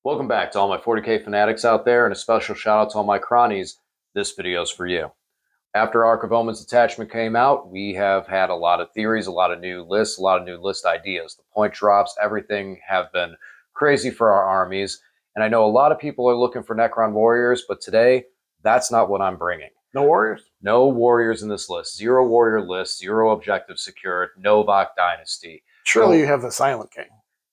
Welcome back to all my 40k fanatics out there, and a special shout out to all my cronies. This video is for you. After Ark of Omes attachment came out, we have had a lot of theories, a lot of new lists, a lot of new list ideas. The point drops, everything have been crazy for our armies. And I know a lot of people are looking for Necron warriors, but today, that's not what I'm bringing. No warriors? No warriors in this list. Zero warrior list, zero objectives secured, no Voc Dynasty. Surely you have the Silent King.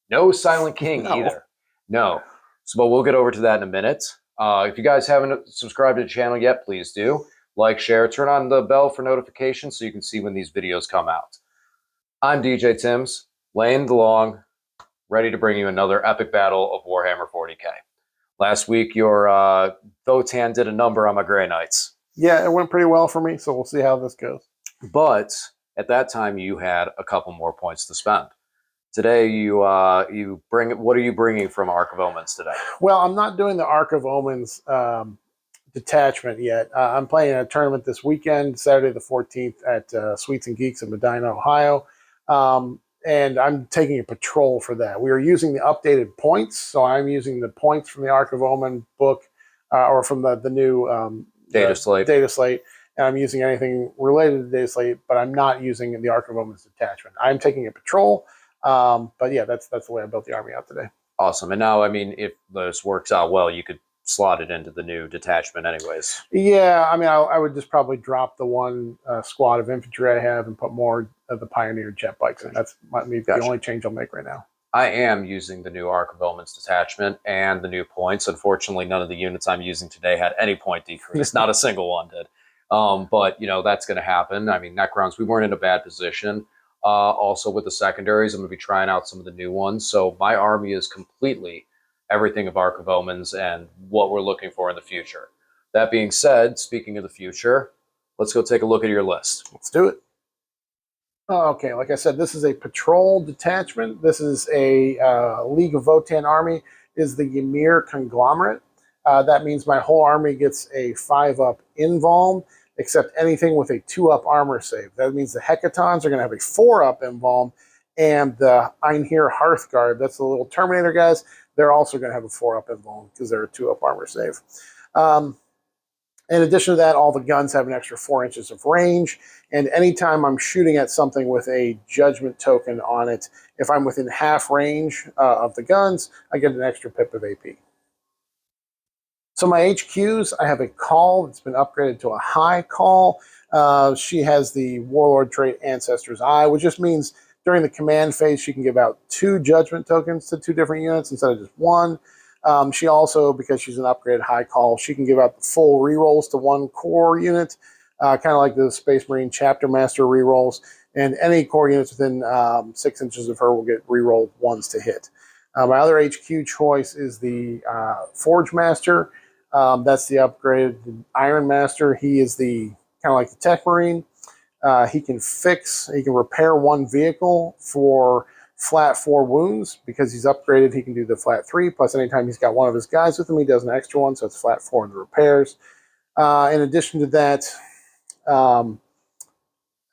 No Silent King either. No. So, but we'll get over to that in a minute. If you guys haven't subscribed to the channel yet, please do. Like, share, turn on the bell for notifications so you can see when these videos come out. I'm DJ Timms, laying the long, ready to bring you another epic battle of Warhammer 40k. Last week, your Votan did a number on my Grey Knights. Yeah, it went pretty well for me, so we'll see how this goes. But at that time, you had a couple more points to spend. Today, you bring. What are you bringing from Ark of Omens today? Well, I'm not doing the Ark of Omens detachment yet. I'm playing a tournament this weekend, Saturday the 14th at Sweets and Geeks in Medina, Ohio. And I'm taking a patrol for that. We are using the updated points, so I'm using the points from the Ark of Omen book or from the new Data slate. And I'm using anything related to Data Slate, but I'm not using the Ark of Omens detachment. I'm taking a patrol. But yeah, that's the way I built the army out today. Awesome. And now, I mean, if this works out well, you could slot it into the new detachment anyways. Yeah, I mean, I would just probably drop the one squad of infantry I have and put more of the Pioneer jet bikes in. That's the only change I'll make right now. I am using the new Ark of Omens detachment and the new points. Unfortunately, none of the units I'm using today had any point decrease. Not a single one did. But, you know, that's going to happen. I mean, Necrons, we weren't in a bad position. Also with the secondaries, I'm going to be trying out some of the new ones. So my army is completely everything of Ark of Omens and what we're looking for in the future. That being said, speaking of the future, let's go take a look at your list. Let's do it. Okay, like I said, this is a patrol detachment. This is a League of Votann army. This is the Ymir conglomerate. That means my whole army gets a 5-up invuln, except anything with a 2-up armor save. That means the Hecatons are going to have a 4-up invuln, and the Einhir Hearthguard, that's the little Terminator guys, they're also going to have a 4-up invuln because they're a 2-up armor save. In addition to that, all the guns have an extra 4 inches of range, and anytime I'm shooting at something with a judgment token on it, if I'm within half range of the guns, I get an extra pip of AP. So my HQs, I have a call that's been upgraded to a high call. She has the Warlord trait Ancestor's Eye, which just means during the command phase, she can give out 2 judgment tokens to 2 different units instead of just 1. She also, because she's an upgraded high call, she can give out the full rerolls to 1 core unit, kind of like the Space Marine Chapter Master rerolls. And any core units within 6 inches of her will get rerolled 1s to hit. My other HQ choice is the Forge Master. That's the upgraded Iron Master. He is the kind of like the Tech Marine. He can repair 1 vehicle for flat 4 wounds. Because he's upgraded, he can do the flat 3, plus anytime he's got one of his guys with him, he does an extra one, so it's flat 4 in the repairs. In addition to that,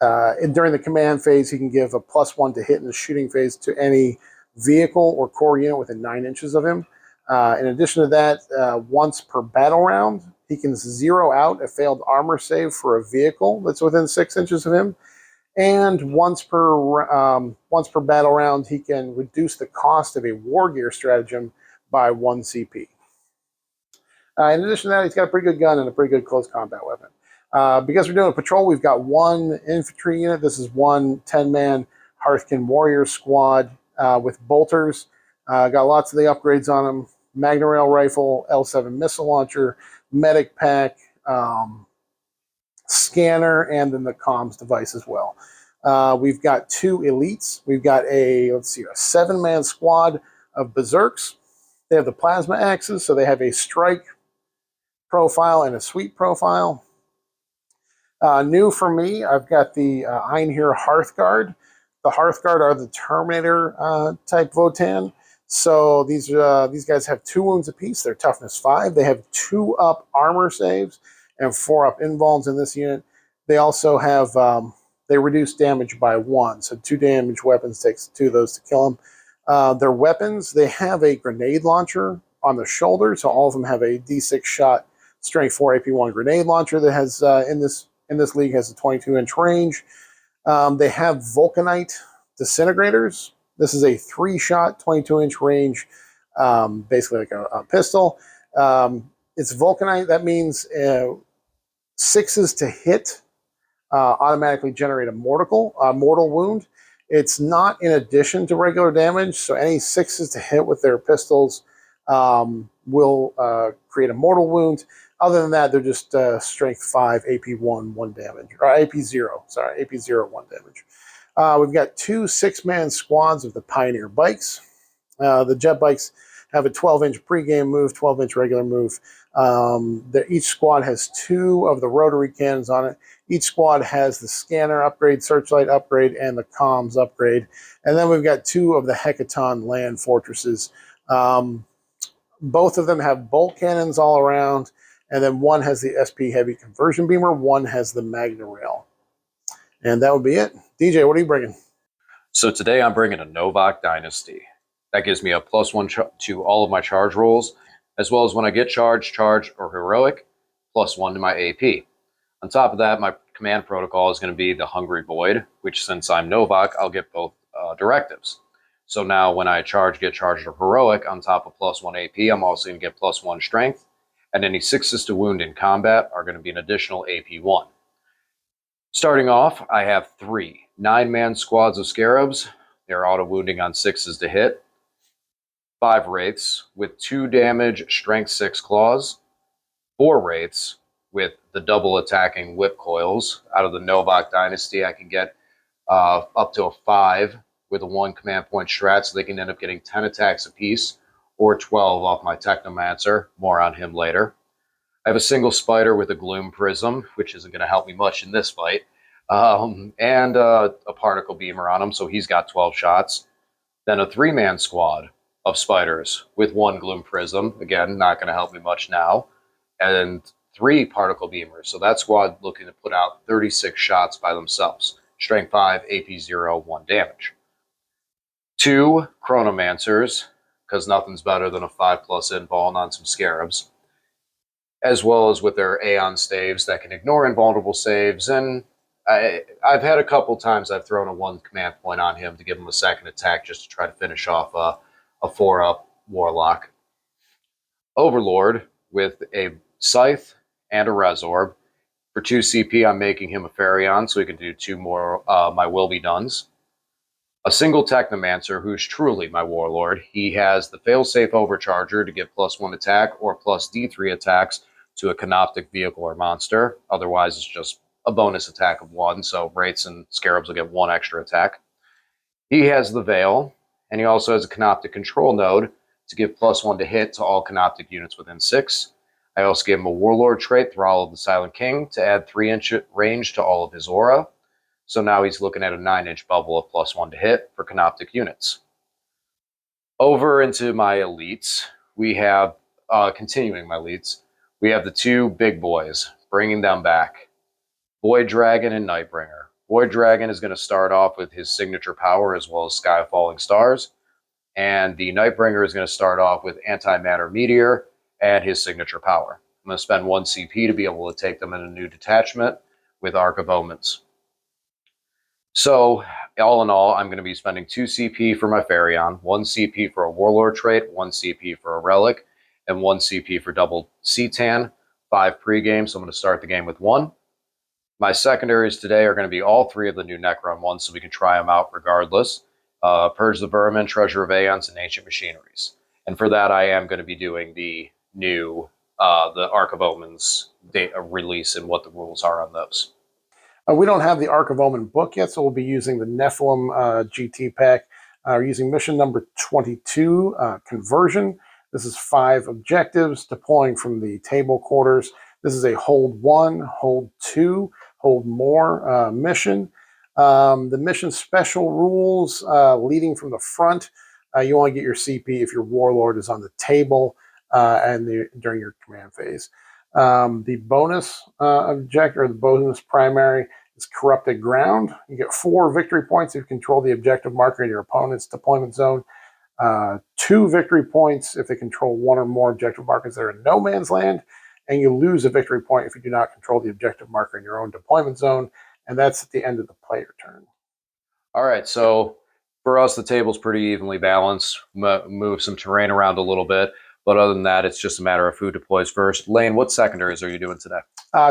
during the command phase, he can give a +1 to hit in the shooting phase to any vehicle or core unit within 9 inches of him. In addition to that, once per battle round, he can 0 out a failed armor save for a vehicle that's within 6 inches of him. And once per battle round, he can reduce the cost of a war gear stratagem by 1 CP. In addition to that, he's got a pretty good gun and a pretty good close combat weapon. Because we're doing a patrol, we've got 1 infantry unit. This is 1 10-man Hearthkin Warrior squad with bolters. Got lots of the upgrades on them. Magna Rail Rifle, L7 Missile Launcher, Medic Pack, Scanner, and then the comms device as well. We've got 2 elites. We've got a 7-man squad of Berserks. They have the plasma axes, so they have a strike profile and a sweep profile. New for me, I've got the Einhir Hearthguard. The Hearthguard are the Terminator type Votan. So these guys have 2 wounds apiece. They're toughness 5. They have 2-up armor saves and 4-up invulns in this unit. They also have they reduce damage by 1. So 2 damage weapons takes 2 of those to kill them. Their weapons, they have a grenade launcher on the shoulder, so all of them have a D6 shot, strength 4 AP1 grenade launcher that has in this league has a 22-inch range. They have Vulcanite disintegrators. This is a 3-shot, 22-inch range, basically like a pistol. It's Vulcanite. That means 6s to hit automatically generate a mortal wound. It's not in addition to regular damage, so any 6s to hit with their pistols will create a mortal wound. Other than that, they're just strength 5, AP1, 1 damage, or AP0, sorry, AP0, 1 damage. We've got 2 6-man squads of the Pioneer bikes. The jet bikes have a 12-inch pregame move, 12-inch regular move. Each squad has 2 of the rotary cannons on it. Each squad has the scanner upgrade, searchlight upgrade, and the comms upgrade. And then we've got 2 of the Hecaton land fortresses. Both of them have bolt cannons all around, and then one has the SP heavy conversion beamer, one has the Magna Rail. And that would be it. DJ, what are you bringing? So today I'm bringing a Novak Dynasty. That gives me a +1 to all of my charge rolls, as well as when I get charge, or heroic, +1 to my AP. On top of that, my command protocol is going to be the Hungry Void, which since I'm Novak, I'll get both directives. So now when I get charged or heroic, on top of +1 AP, I'm also going to get +1 strength, and any 6s to wound in combat are going to be an additional AP1. Starting off, I have 3 9-man squads of Scarabs. They're auto-wounding on 6s to hit. 5 Wraiths with 2 damage, strength 6 claws. 4 Wraiths with the double attacking whip coils. Out of the Novak Dynasty, I can get up to a 5 with a 1 command point strat, so they can end up getting 10 attacks apiece, or 12 off my Technomancer. More on him later. I have a single Spider with a Gloom Prism, which isn't going to help me much in this fight, and a Particle Beamer on him, so he's got 12 shots. Then a 3-man squad of Spiders with 1 Gloom Prism. Again, not going to help me much now. And 3 Particle Beamers. So that squad looking to put out 36 shots by themselves. Strength 5, AP0, 1 damage. 2 Chronomancers, because nothing's better than a 5+ invuln on some Scarabs. As well as with their Aeon staves that can ignore invulnerable saves. And I've had a couple times I've thrown a 1 command point on him to give him a second attack just to try to finish off a 4-up Warlock. Overlord with a Scythe and a Resorb. For 2 CP, I'm making him a Ferion, so he can do 2 more my Will Be Dones. A single Technomancer, who's truly my Warlord. He has the failsafe Overcharger to give +1 attack or +D3 attacks to a Canoptek vehicle or monster. Otherwise, it's just a bonus attack of 1, so Wraiths and Scarabs will get 1 extra attack. He has the Veil, and he also has a Canoptek control node to give +1 to hit to all Canoptek units within 6. I also gave him a Warlord trait, Thrall of the Silent King, to add 3-inch range to all of his aura. So now he's looking at a 9-inch bubble of +1 to hit for Canoptek units. Over into my elites, we have, continuing my elites, we have the 2 big boys, bringing them back. Void Dragon and Nightbringer. Void Dragon is going to start off with his signature power as well as Sky of Falling Stars. And the Nightbringer is going to start off with Antimatter Meteor and his signature power. I'm going to spend 1 CP to be able to take them in a new detachment with Ark of Omes. So, all in all, I'm going to be spending 2 CP for my Ferion, 1 CP for a Warlord trait, 1 CP for a Relic, and 1 CP for double CTAN, 5 pregame, so I'm going to start the game with 1. My secondaries today are going to be all 3 of the new Necron ones, so we can try them out regardless. Purge the Vermin, Treasure of Aeons, and Ancient Machineries. And for that, I am going to be doing the new, the Ark of Omens release and what the rules are on those. We don't have the Ark of Omen book yet, so we'll be using the Nephilim GT pack. We're using mission number 22, Conversion. This is 5 objectives, deploying from the table quarters. This is a hold 1, hold 2, hold more mission. The mission special rules, leading from the front. You only get your CP if your Warlord is on the table during your command phase. The bonus object, or the bonus primary, is Corrupted Ground. You get 4 victory points if you control the objective marker in your opponent's deployment zone. 2 victory points if they control 1 or more objective markers that are in no man's land, and you lose a victory point if you do not control the objective marker in your own deployment zone, and that's at the end of the player turn. All right, so for us, the table's pretty evenly balanced. Move some terrain around a little bit, but other than that, it's just a matter of who deploys first. Lane, what secondaries are you doing today?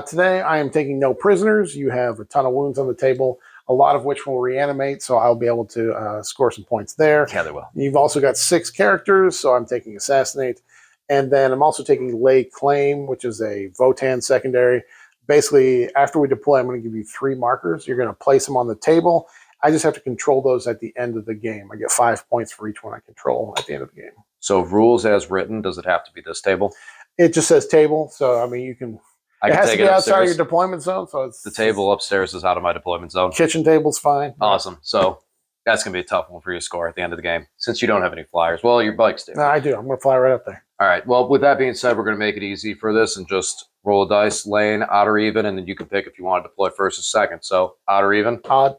Today, I am taking no prisoners. You have a ton of wounds on the table, a lot of which will reanimate, so I'll be able to score some points there. Yeah, they will. You've also got 6 characters, so I'm taking Assassinate. And then I'm also taking Lay Claim, which is a Votan secondary. Basically, after we deploy, I'm going to give you 3 markers. You're going to place them on the table. I just have to control those at the end of the game. I get 5 points for each one I control at the end of the game. So rules as written, does it have to be this table? It just says table, so I mean you can. It has to be outside of your deployment zone, so it's the table upstairs is out of my deployment zone. Kitchen table's fine. Awesome. So that's gonna be a tough one for you to score at the end of the game, since you don't have any flyers. Well, your bikes do. No, I do. I'm gonna fly right up there. All right. Well, with that being said, we're gonna make it easy for this and just roll a dice, lane, odd or even, and then you can pick if you want to deploy first or second. So odd or even? Odd.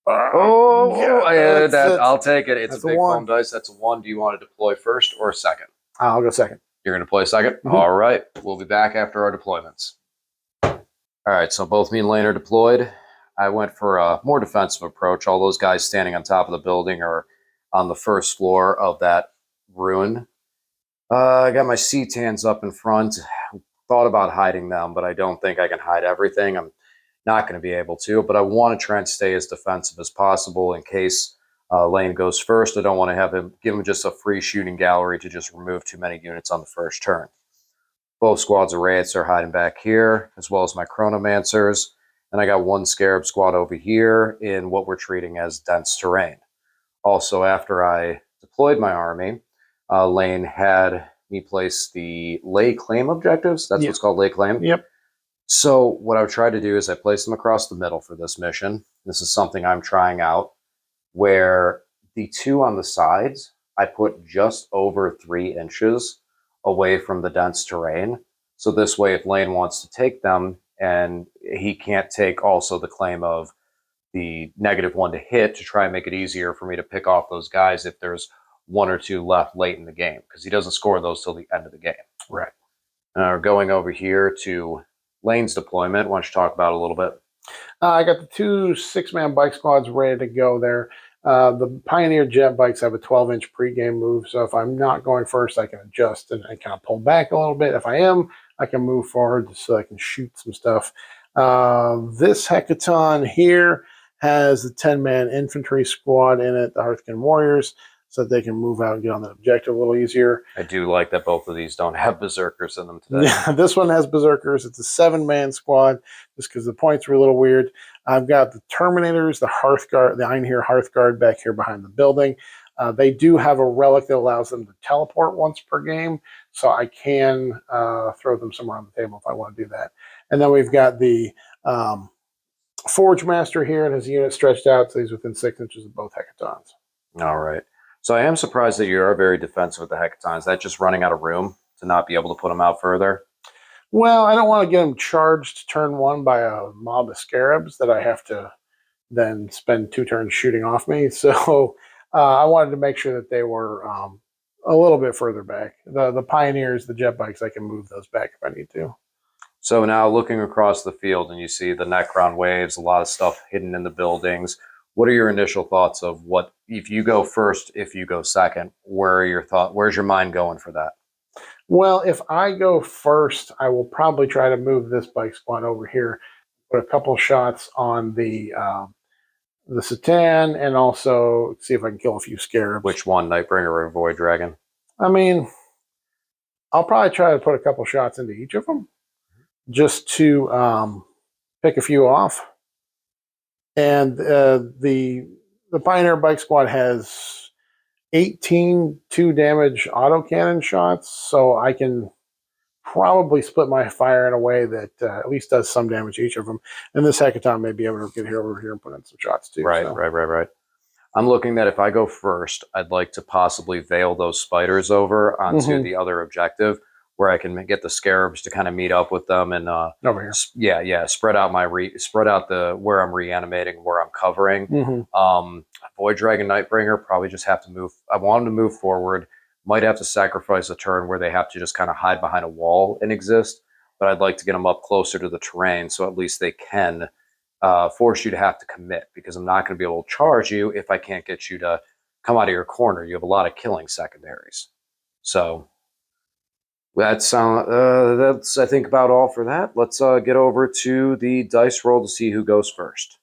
I'll take it. It's a big foam dice. That's a 1. Do you want to deploy first or second? I'll go second. You're going to play second? Mm-hmm. All right. We'll be back after our deployments. All right. So both me and Lane are deployed. I went for a more defensive approach. All those guys standing on top of the building are on the first floor of that ruin. I got my C-tans up in front. Thought about hiding them, but I don't think I can hide everything. I'm not going to be able to, but I want to try and stay as defensive as possible in case Lane goes first. I don't want to have him give him just a free shooting gallery to just remove too many units on the first turn. Both squads of Wraiths are hiding back here, as well as my Chronomancers. And I got 1 Scarab squad over here in what we're treating as dense terrain. Also, after I deployed my army, Lane had me place the Lay Claim objectives. That's what's called Lay Claim. Yep. So what I would try to do is I place them across the middle for this mission. This is something I'm trying out, where the 2 on the sides, I put just over 3 inches away from the dense terrain. So this way, if Lane wants to take them, and he can't take also the claim of the -1 to hit to try and make it easier for me to pick off those guys if there's 1 or 2 left late in the game, because he doesn't score those till the end of the game. Right. Going over here to Lane's deployment, why don't you talk about it a little bit? I got the 2 6-man bike squads ready to go there. The Pioneer jet bikes have a 12-inch pregame move, so if I'm not going first, I can adjust and kind of pull back a little bit. If I am, I can move forward so I can shoot some stuff. This Hecaton here has the 10-man infantry squad in it, the Hearthkin Warriors, so that they can move out and get on that objective a little easier. I do like that both of these don't have Berserkers in them today. Yeah, this one has Berserkers. It's a 7-man squad, just because the points were a little weird. I've got the Terminators, the Hearthguard, the Einhir Hearthguard back here behind the building. They do have a relic that allows them to teleport once per game, so I can throw them somewhere on the table if I want to do that. And then we've got the Forge Master here, and his unit stretched out, so he's within 6 inches of both Hecatons. All right. So I am surprised that you are very defensive with the Hecatons. Is that just running out of room to not be able to put them out further? Well, I don't want to get them charged turn 1 by a mob of Scarabs that I have to then spend 2 turns shooting off me. So I wanted to make sure that they were a little bit further back. The Pioneers, the jet bikes, I can move those back if I need to. So now looking across the field and you see the Necron waves, a lot of stuff hidden in the buildings. What are your initial thoughts of what, if you go first, if you go second, where's your mind going for that? Well, if I go first, I will probably try to move this bike squad over here, put a couple shots on the Satan, and also see if I can kill a few Scarabs. Which one, Nightbringer or Void Dragon? I mean, I'll probably try to put a couple shots into each of them, just to pick a few off. And the Pioneer Bike Squad has 18 2-damage autocannon shots, so I can probably split my fire in a way that at least does some damage to each of them. And this Hecaton may be able to get over here and put in some shots too. Right. I'm looking that if I go first, I'd like to possibly veil those spiders over onto the other objective, where I can get the scarabs to kind of meet up with them and over here. yeah, spread out the where I'm reanimating, where I'm covering. Void Dragon Nightbringer probably just have to move. I want them to move forward. Might have to sacrifice a turn where they have to just kind of hide behind a wall and exist. But I'd like to get them up closer to the terrain so at least they can force you to have to commit, because I'm not going to be able to charge you if I can't get you to come out of your corner. You have a lot of killing secondaries. So that's I think about all for that. Let's get over to the dice roll to see who goes first.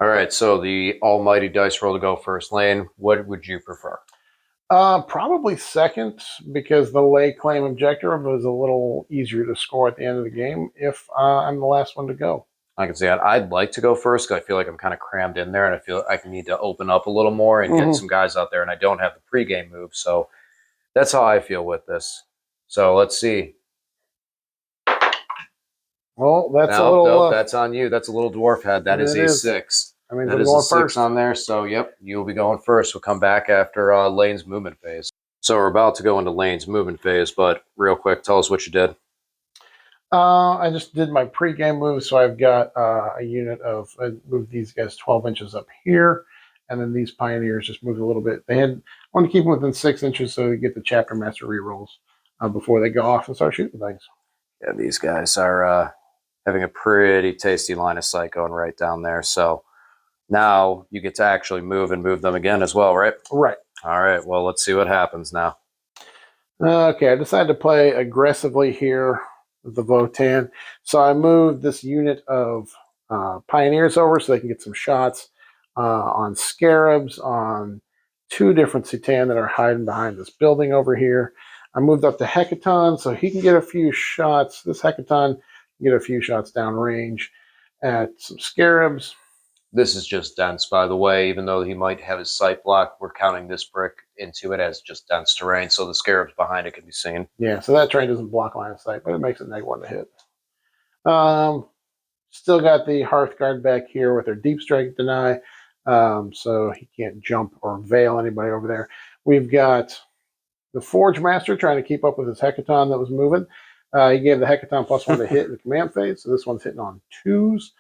All right, so the almighty dice roll to go first. Lane, what would you prefer? Probably second, because the lay claim objective is a little easier to score at the end of the game if I'm the last one to go. I can see that. I'd like to go first because I feel like I'm kind of crammed in there, and I feel I need to open up a little more and get some guys out there, and I don't have the pregame move, so that's how I feel with this. So let's see. Well, that's a little. Nope, that's on you. That's a little dwarf head. That is a 6. I mean, that is a 6 on there. So, yep, you'll be going first. We'll come back after Lane's movement phase. So we're about to go into Lane's movement phase, but real quick, tell us what you did. I just did my pregame move, so I've got a unit of, I moved these guys 12 inches up here, and then these pioneers just moved a little bit. I want to keep them within 6 inches so they get the chapter master rerolls before they go off and start shooting things. Yeah, these guys are having a pretty tasty line of sight going right down there. So now you get to actually move them again as well, right? Right. All right, well, let's see what happens now. Okay, I decided to play aggressively here with the Votan. So I moved this unit of pioneers over so they can get some shots on scarabs, on 2 different C'tan that are hiding behind this building over here. I moved up the Hecaton so he can get a few shots. This Hecaton can get a few shots downrange at some scarabs. This is just dense, by the way. Even though he might have his sight block, we're counting this brick into it as just dense terrain, so the scarabs behind it can be seen. Yeah, so that terrain doesn't block line of sight, but it makes it -1 to hit. Still got the Hearthguard back here with their Deep Strike deny, so he can't jump or veil anybody over there. We've got the Forge Master trying to keep up with his Hecaton that was moving. He gave the Hecaton +1 to hit in the command phase, so this one's hitting on 2s.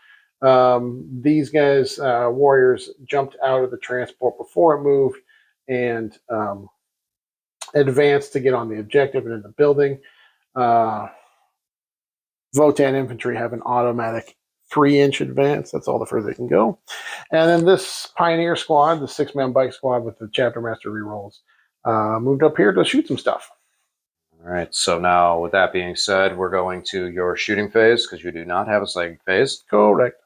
These guys, warriors, jumped out of the transport before it moved and advanced to get on the objective and in the building. Votan infantry have an automatic 3-inch advance. That's all the further they can go. And then this pioneer squad, the 6-man bike squad with the chapter master rerolls, moved up here to shoot some stuff. All right, so now with that being said, we're going to your shooting phase because you do not have a psychic phase. Correct.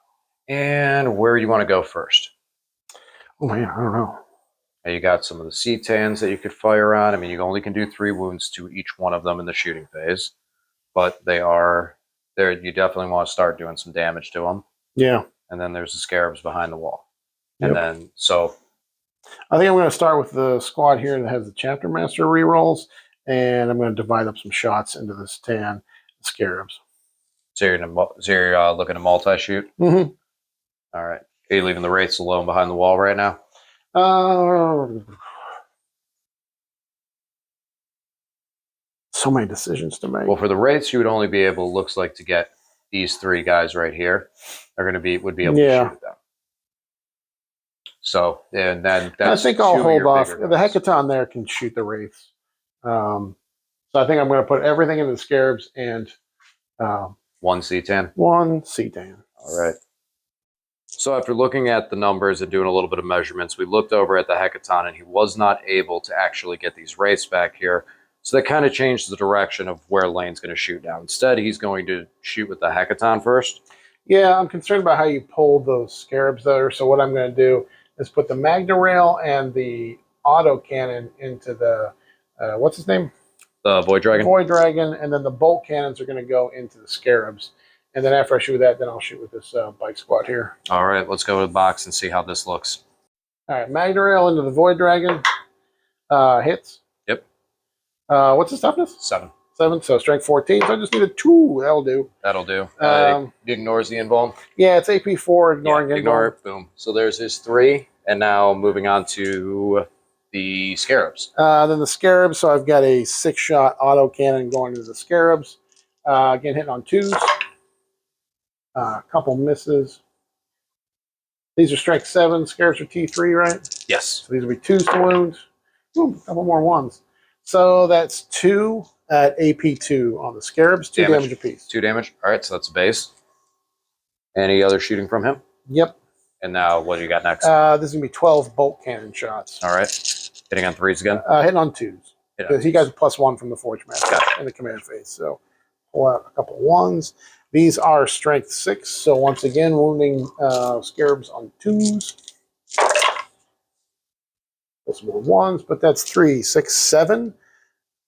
And where do you want to go first? Oh man, I don't know. You got some of the C'tans that you could fire on. I mean, you only can do 3 wounds to each one of them in the shooting phase, but they are there. You definitely want to start doing some damage to them. Yeah. And then there's the scarabs behind the wall. And then, so I think I'm going to start with the squad here that has the chapter master rerolls, and I'm going to divide up some shots into the C'tan scarabs. So you're looking to multi-shoot? Mm-hmm. All right. Are you leaving the wraiths alone behind the wall right now? So many decisions to make. Well, for the wraiths, you would only be able, looks like, to get these 3 guys right here. They're going to would be able to shoot them. So, and then that's, I think I'll hold off. The Hecaton there can shoot the wraiths. So I think I'm going to put everything into the scarabs and 1 C'tan. 1 C'tan. All right. So after looking at the numbers and doing a little bit of measurements, we looked over at the Hecaton, and he was not able to actually get these wraiths back here. So that kind of changed the direction of where Lane's going to shoot now. Instead, he's going to shoot with the Hecaton first. Yeah, I'm concerned about how you pull those scarabs there. So what I'm going to do is put the Magna Rail and the auto cannon into the, what's his name? The Void Dragon. Void Dragon, and then the bolt cannons are going to go into the scarabs. And then after I shoot that, then I'll shoot with this bike squad here. All right, let's go to the box and see how this looks. All right, Magna Rail into the Void Dragon. Hits. Yep. What's his toughness? 7. 7, so strength 14. So I just need a 2. That'll do. That'll do. It ignores the invuln. Yeah, it's AP4, ignoring ignore it. Boom. So there's his 3. And now moving on to the Scarabs. Then the Scarabs, so I've got a 6-shot autocannon going to the Scarabs. Again, hitting on 2s. A couple misses. These are strike 7. Scarabs are T3, right? Yes. So these will be 2s to wound. Ooh, a couple more 1s. So that's 2 at AP2 on the Scarabs. 2 damage apiece. 2 damage. All right, so that's a base. Any other shooting from him? Yep. And now what do you got next? This is going to be 12 bolt cannon shots. All right. Hitting on 3s again? Hitting on 2s. Because he got a +1 from the Forge Master in the command phase. So pull out a couple 1s. These are strength 6. So once again, wounding Scarabs on 2s. Those more 1s, but that's 3, 6, 7.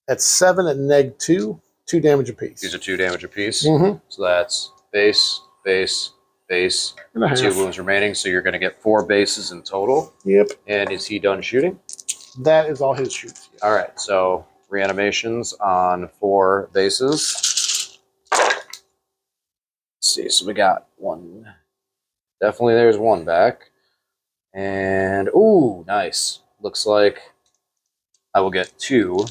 That's 7 at -2. 2 damage apiece. These are 2 damage apiece. Mm-hmm. So that's base, base, base. 2 wounds remaining. So you're going to get 4 bases in total. Yep. And is he done shooting? That is all his shoots. All right. So reanimations on 4 bases. Let's see. So we got 1. Definitely there's 1 back. And, ooh, nice. Looks like I will get 2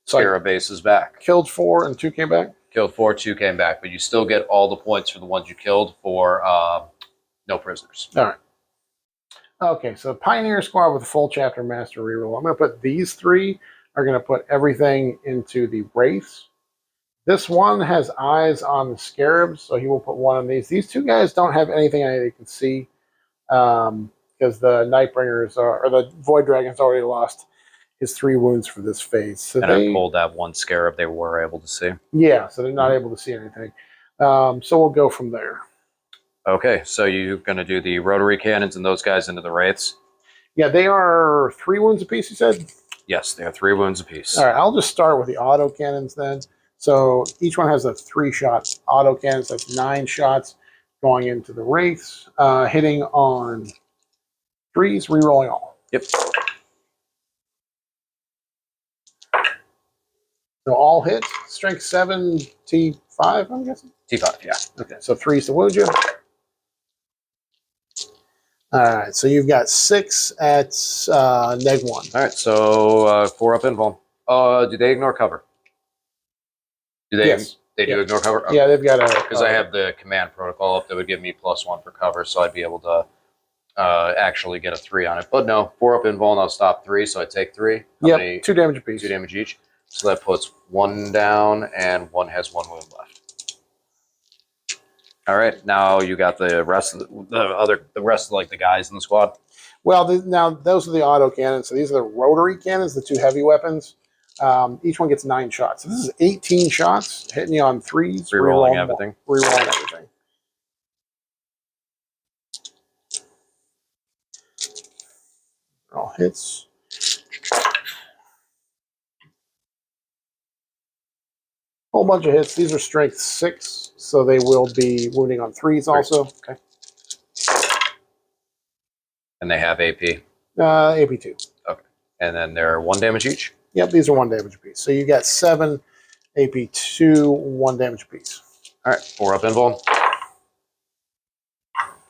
Scarab bases back. Killed 4 and 2 came back? Killed 4, 2 came back. But you still get all the points for the ones you killed for no prisoners. All right. Okay, so Pioneer Squad with a full Chapter Master reroll. I'm going to put these 3, are going to put everything into the Wraiths. This one has eyes on the Scarabs, so he will put 1 on these. These 2 guys don't have anything they can see because the Nightbringers or the Void Dragon's already lost his 3 wounds for this phase. So and I pulled that 1 Scarab they were able to see. Yeah, so they're not able to see anything. So we'll go from there. Okay, so you're going to do the rotary cannons and those guys into the Wraiths? Yeah, they are 3 wounds apiece, you said? Yes, they are 3 wounds apiece. All right, I'll just start with the auto cannons then. So each one has a 3-shot auto cannon. So that's 9 shots going into the Wraiths. Hitting on 3s, re-rolling all. Yep. So all hit. Strength 7, T5, I'm guessing? T5, yeah. Okay, so 3s to wound you. All right, so you've got 6 at -1. All right, so 4 up invuln. Do they ignore cover? Do they? Yes. They do ignore cover? Okay. Yeah, they've got a... Because I have the command protocol up that would give me +1 for cover, so I'd be able to actually get a 3 on it. But no, 4 up invuln, I'll stop 3, so I take 3. Yep, 2 damage apiece. 2 damage each. So that puts 1 down, and 1 has 1 wound left. All right, now you got the rest of the guys in the squad. Well, now those are the auto cannons. So these are the rotary cannons, the 2 heavy weapons. Each one gets 9 shots. So this is 18 shots, hitting you on 3s. Rerolling everything. Rerolling everything. All hits. Whole bunch of hits. These are strength 6, so they will be wounding on 3s also. Okay. And they have AP. AP2. Okay. And then they're 1 damage each? Yep, these are 1 damage apiece. So you got 7 AP2, 1 damage apiece. All right, 4 up invuln.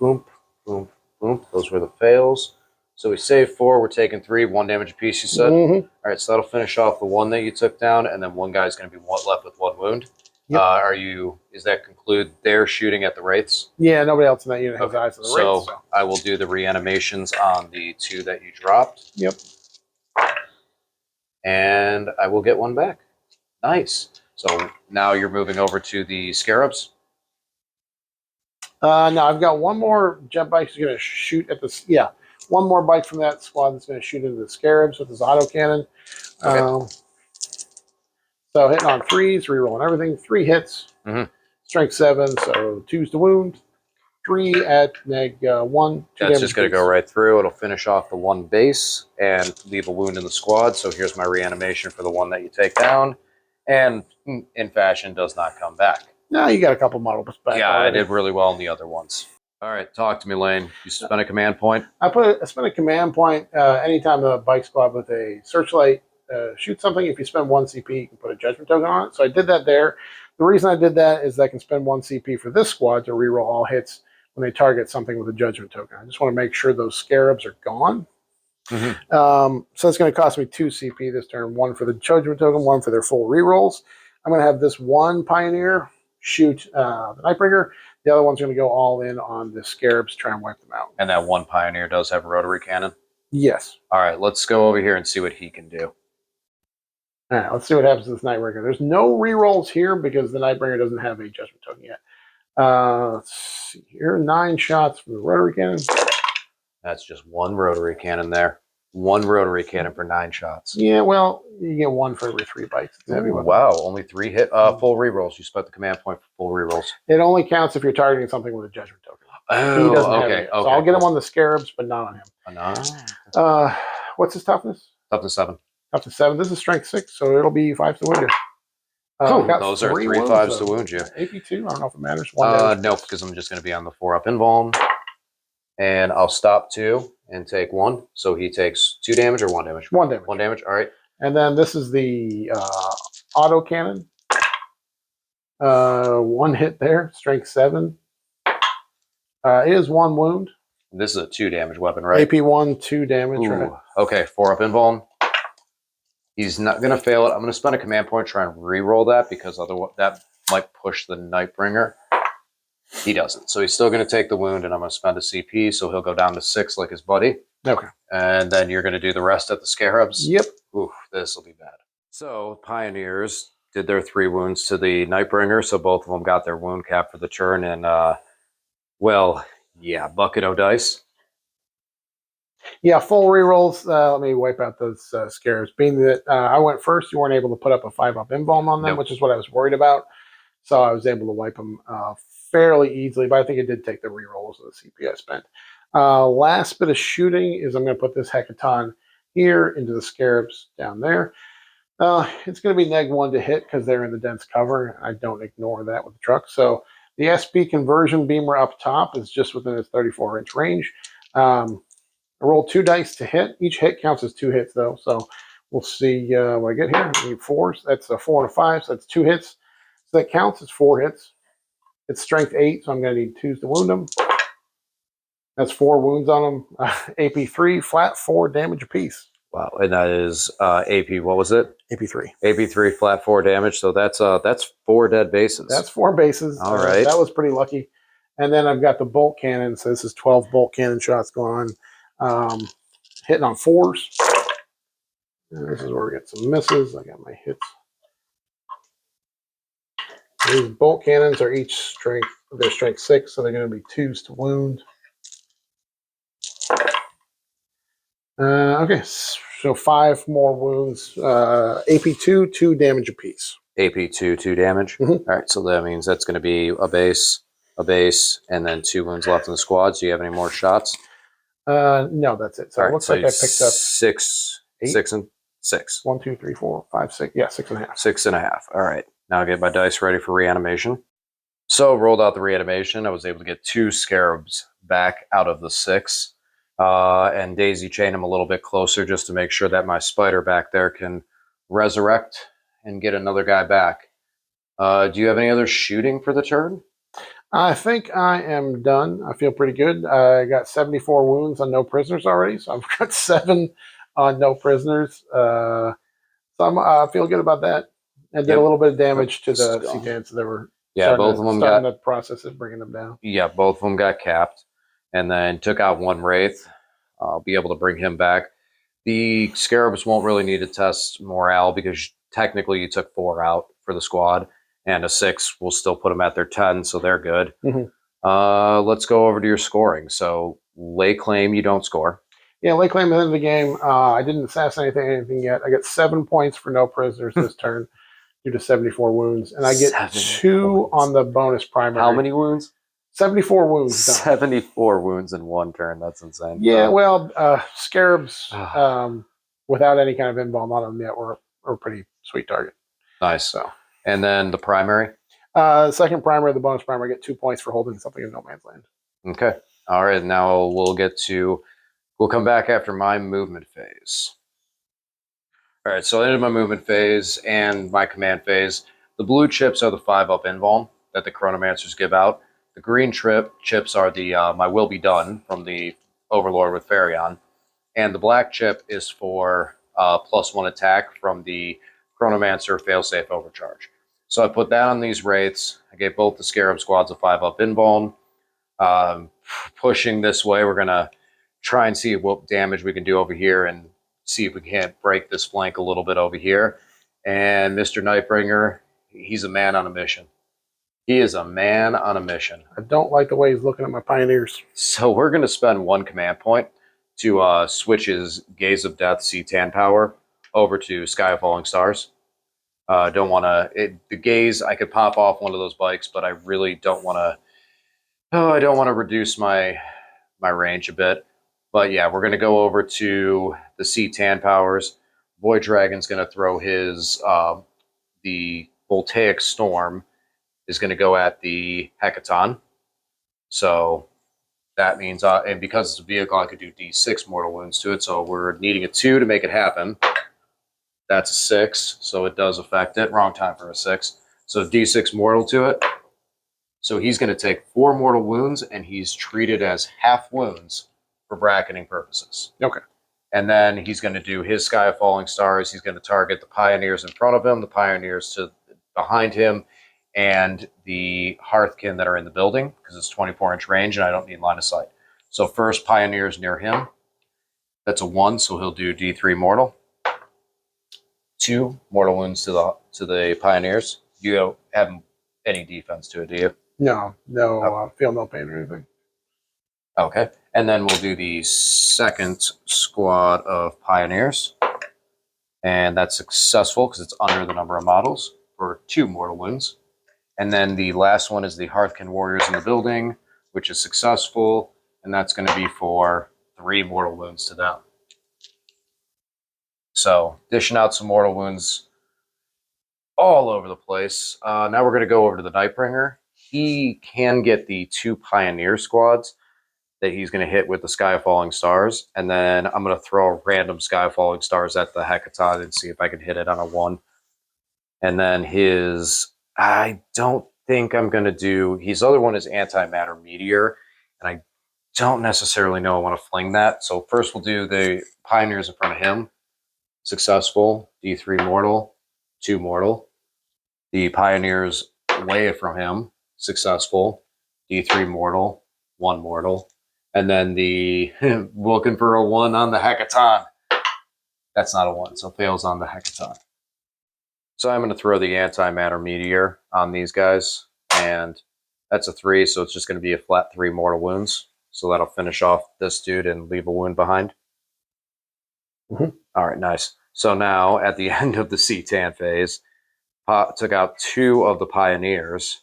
Boom. Boom, boom. Those were the fails. So we saved 4. We're taking 3, 1 damage apiece, you said? Mm-hmm. All right, so that'll finish off the 1 that you took down, and then 1 guy's going to be left with 1 wound. Yep. Does that conclude their shooting at the Wraiths? Yeah, nobody else in that unit has eyes on the Wraiths. So I will do the reanimations on the 2 that you dropped. Yep. And I will get 1 back. Nice. So now you're moving over to the Scarabs? Now I've got 1 more jet bike who's going to shoot at the... Yeah, 1 more bike from that squad that's going to shoot into the Scarabs with his auto cannon. Okay. So hitting on 3s, rerolling everything. 3 hits. Mm-hmm. Strength 7, so 2s to wound. 3 at -1. That's just going to go right through. It'll finish off the 1 base and leave a wound in the squad. So here's my reanimation for the 1 that you take down. And in fashion, does not come back. No, you got a couple models back. Yeah, already. I did really well in the other ones. All right, talk to me, Lane. You spent a command point? I spent a command point anytime the bike squad with a searchlight shoots something. If you spend 1 CP, you can put a judgment token on it. So I did that there. The reason I did that is I can spend 1 CP for this squad to reroll all hits when they target something with a judgment token. I just want to make sure those Scarabs are gone. So it's going to cost me 2 CP this turn, 1 for the Judgment Token, 1 for their full rerolls. I'm going to have this one Pioneer shoot the Nightbringer. The other one's going to go all in on the Scarabs, try and wipe them out. And that one Pioneer does have a rotary cannon? Yes. All right, let's go over here and see what he can do. All right, let's see what happens to this Nightbringer. There's no rerolls here because the Nightbringer doesn't have a Judgment Token yet. Let's see here. 9 shots from the rotary cannon. That's just one rotary cannon there. One rotary cannon for 9 shots. Yeah, well, you get 1 for every 3 bites. Ooh, wow, only 3 hit full rerolls. You spent the command point for full rerolls. It only counts if you're targeting something with a Judgment Token. Oh, he doesn't okay, have it. okay. So I'll get him on the Scarabs, but not on him. No. What's his toughness? Toughness 7. Toughness 7. This is strength 6, so it'll be 5 to wound you. Those are 3 5s to wound you. AP2, I don't know if it matters. No, because I'm just going to be on the 4-up invuln. And I'll stop 2 and take 1. So he takes 2 damage or 1 damage? 1 damage. 1 damage, all right. And then this is the auto cannon. 1 hit there, strength 7. It is 1 wound. This is a 2 damage weapon, right? AP1, 2 damage, right? Okay, 4-up invuln. He's not going to fail it. I'm going to spend a command point trying to re-roll that because otherwise that might push the Nightbringer. He doesn't. So he's still going to take the wound, and I'm going to spend a CP, so he'll go down to 6 like his buddy. Okay. And then you're going to do the rest at the Scarabs? Yep. Ooh, this will be bad. So Pioneers did their 3 wounds to the Nightbringer, so both of them got their wound cap for the turn, and, well, yeah, bucket o' dice. Yeah, full rerolls. Let me wipe out those Scarabs. Being that I went first, you weren't able to put up a 5-up invuln on them, Nope. which is what I was worried about. So I was able to wipe them fairly easily, but I think it did take the rerolls of the CP I spent. Last bit of shooting is I'm going to put this Hecaton here into the Scarabs down there. It's going to be -1 to hit because they're in the dense cover. I don't ignore that with the truck. So the SP conversion beamer up top is just within its 34-inch range. I roll 2 dice to hit. Each hit counts as 2 hits, though. So we'll see what I get here. I need 4s. That's a 4 and a 5, so that's 2 hits. So that counts as 4 hits. It's strength 8, so I'm going to need 2s to wound them. That's 4 wounds on them. AP3, flat 4 damage apiece. Wow, and that is AP, what was it? AP3. AP3, flat 4 damage, so that's 4 dead bases. That's 4 bases. All right. That was pretty lucky. And then I've got the bolt cannon, so this is 12 bolt cannon shots going on. Hitting on 4s. And this is where we get some misses. I got my hits. These bolt cannons are each strength, they're strength 6, so they're going to be 2s to wound. Okay, so 5 more wounds. AP2, 2 damage apiece. AP2, 2 damage. Mm-hmm. All right, so that means that's going to be a base, and then 2 wounds left in the squad. Do you have any more shots? No, that's it. So all it right, looks so like I picked up 6, 8? 6 and 6. 1, 2, 3, 4, 5, 6. Yeah, 6.5. 6.5. All right. Now I'll get my dice ready for reanimation. So rolled out the reanimation. I was able to get 2 Scarabs back out of the 6. And daisy chain them a little bit closer just to make sure that my spider back there can resurrect and get another guy back. Do you have any other shooting for the turn? I think I am done. I feel pretty good. I got 74 wounds on no prisoners already, so I've got 7 on no prisoners. So I feel good about that. And did a little bit of damage to the C10s. So they were both of them starting the process of bringing them down. Yeah, both of them got capped, and then took out 1 Wraith. I'll be able to bring him back. The Scarabs won't really need to test morale because technically you took 4 out for the squad, and a 6 will still put them at their 10, so they're good. Mm-hmm. Let's go over to your scoring. So lay claim, you don't score. Yeah, lay claim at the end of the game. I didn't assassinate anything yet. I get 7 points for no prisoners this turn due to 74 wounds, and I get 2 on the bonus primary. How many wounds? 74 wounds. 74 wounds in 1 turn. That's insane. Yeah, well, Scarabs without any kind of invuln on them yet were a pretty sweet target. Nice. So, and then the primary? Second primary, the bonus primary, I get 2 points for holding something in no man's land. Okay. All right, now we'll come back after my movement phase. All right, so I ended my movement phase and my command phase. The blue chips are the 5-up invuln that the Chronomancers give out. The green chips are the my will be done from the Overlord with Farion. and the black chip is for +1 attack from the Chronomancer failsafe overcharge. So I put that on these wraiths. I gave both the Scarab squads a 5-up invuln. Pushing this way, we're gonna try and see what damage we can do over here and see if we can't break this flank a little bit over here. And Mr. Nightbringer, he's a man on a mission. He is a man on a mission. I don't like the way he's looking at my Pioneers. So we're going to spend 1 command point to switch his Gaze of Death C-Tan power over to Sky of Falling Stars. Don't want to... The Gaze, I could pop off one of those bikes, but I really don't want to... Oh, I don't want to reduce my range a bit. But yeah, we're going to go over to the C-Tan powers. Void Dragon's going to throw his... the Voltaic Storm is going to go at the Hecaton. So that means, and because it's a vehicle, I could do D6 mortal wounds to it. So we're needing a 2 to make it happen. That's a 6, so it does affect it. Wrong time for a 6. So D6 mortal to it. So he's going to take 4 mortal wounds, and he's treated as half wounds for bracketing purposes. Okay. And then he's going to do his Sky of Falling Stars. He's going to target the Pioneers in front of him, the Pioneers to behind him, and the Hearthkin that are in the building, because it's 24-inch range and I don't need line of sight. So first Pioneers near him. That's a 1, so he'll do D3 mortal. 2 mortal wounds to the Pioneers. You don't have any defense to it, do you? No, feel no pain or anything. Okay. And then we'll do the second squad of Pioneers. And that's successful because it's under the number of models for 2 mortal wounds. And then the last one is the Hearthkin Warriors in the building, which is successful. And that's going to be for 3 mortal wounds to them. So dishing out some mortal wounds all over the place. Now we're going to go over to the Nightbringer. He can get the 2 Pioneer squads that he's going to hit with the Sky of Falling Stars. And then I'm going to throw a random Sky of Falling Stars at the Hecaton and see if I can hit it on a 1. And then his... I don't think I'm going to do... His other one is Antimatter Meteor, and I don't necessarily know I want to fling that. So first we'll do the Pioneers in front of him. Successful. D3 mortal. 2 mortal. The Pioneers away from him. Successful. D3 mortal. 1 mortal. And then the... looking for a 1 on the Hecaton. That's not a 1, so fails on the Hecaton. So I'm going to throw the Antimatter Meteor on these guys, and that's a 3, so it's just going to be a flat 3 mortal wounds. So that'll finish off this dude and leave a wound behind. Mm-hmm. All right, nice. So now, at the end of the C-Tan phase, took out 2 of the Pioneers.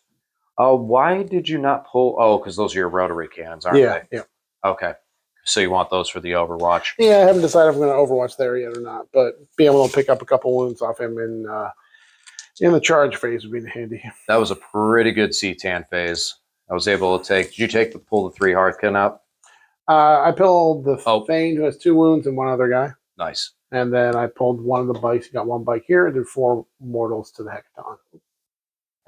Why did you not pull... Oh, because those are your rotary cannons, aren't they? Yeah. Okay. So you want those for the Overwatch? Yeah, I haven't decided if I'm going to Overwatch there yet or not, but being able to pick up a couple wounds off him in the charge phase would be handy. That was a pretty good C-Tan phase. I was able to take... Did you pull the 3 Hearthkin out? I pulled the Thane, who has 2 wounds, and 1 other guy. Nice. And then I pulled one of the bikes. Got 1 bike here, and did 4 mortals to the Hecaton.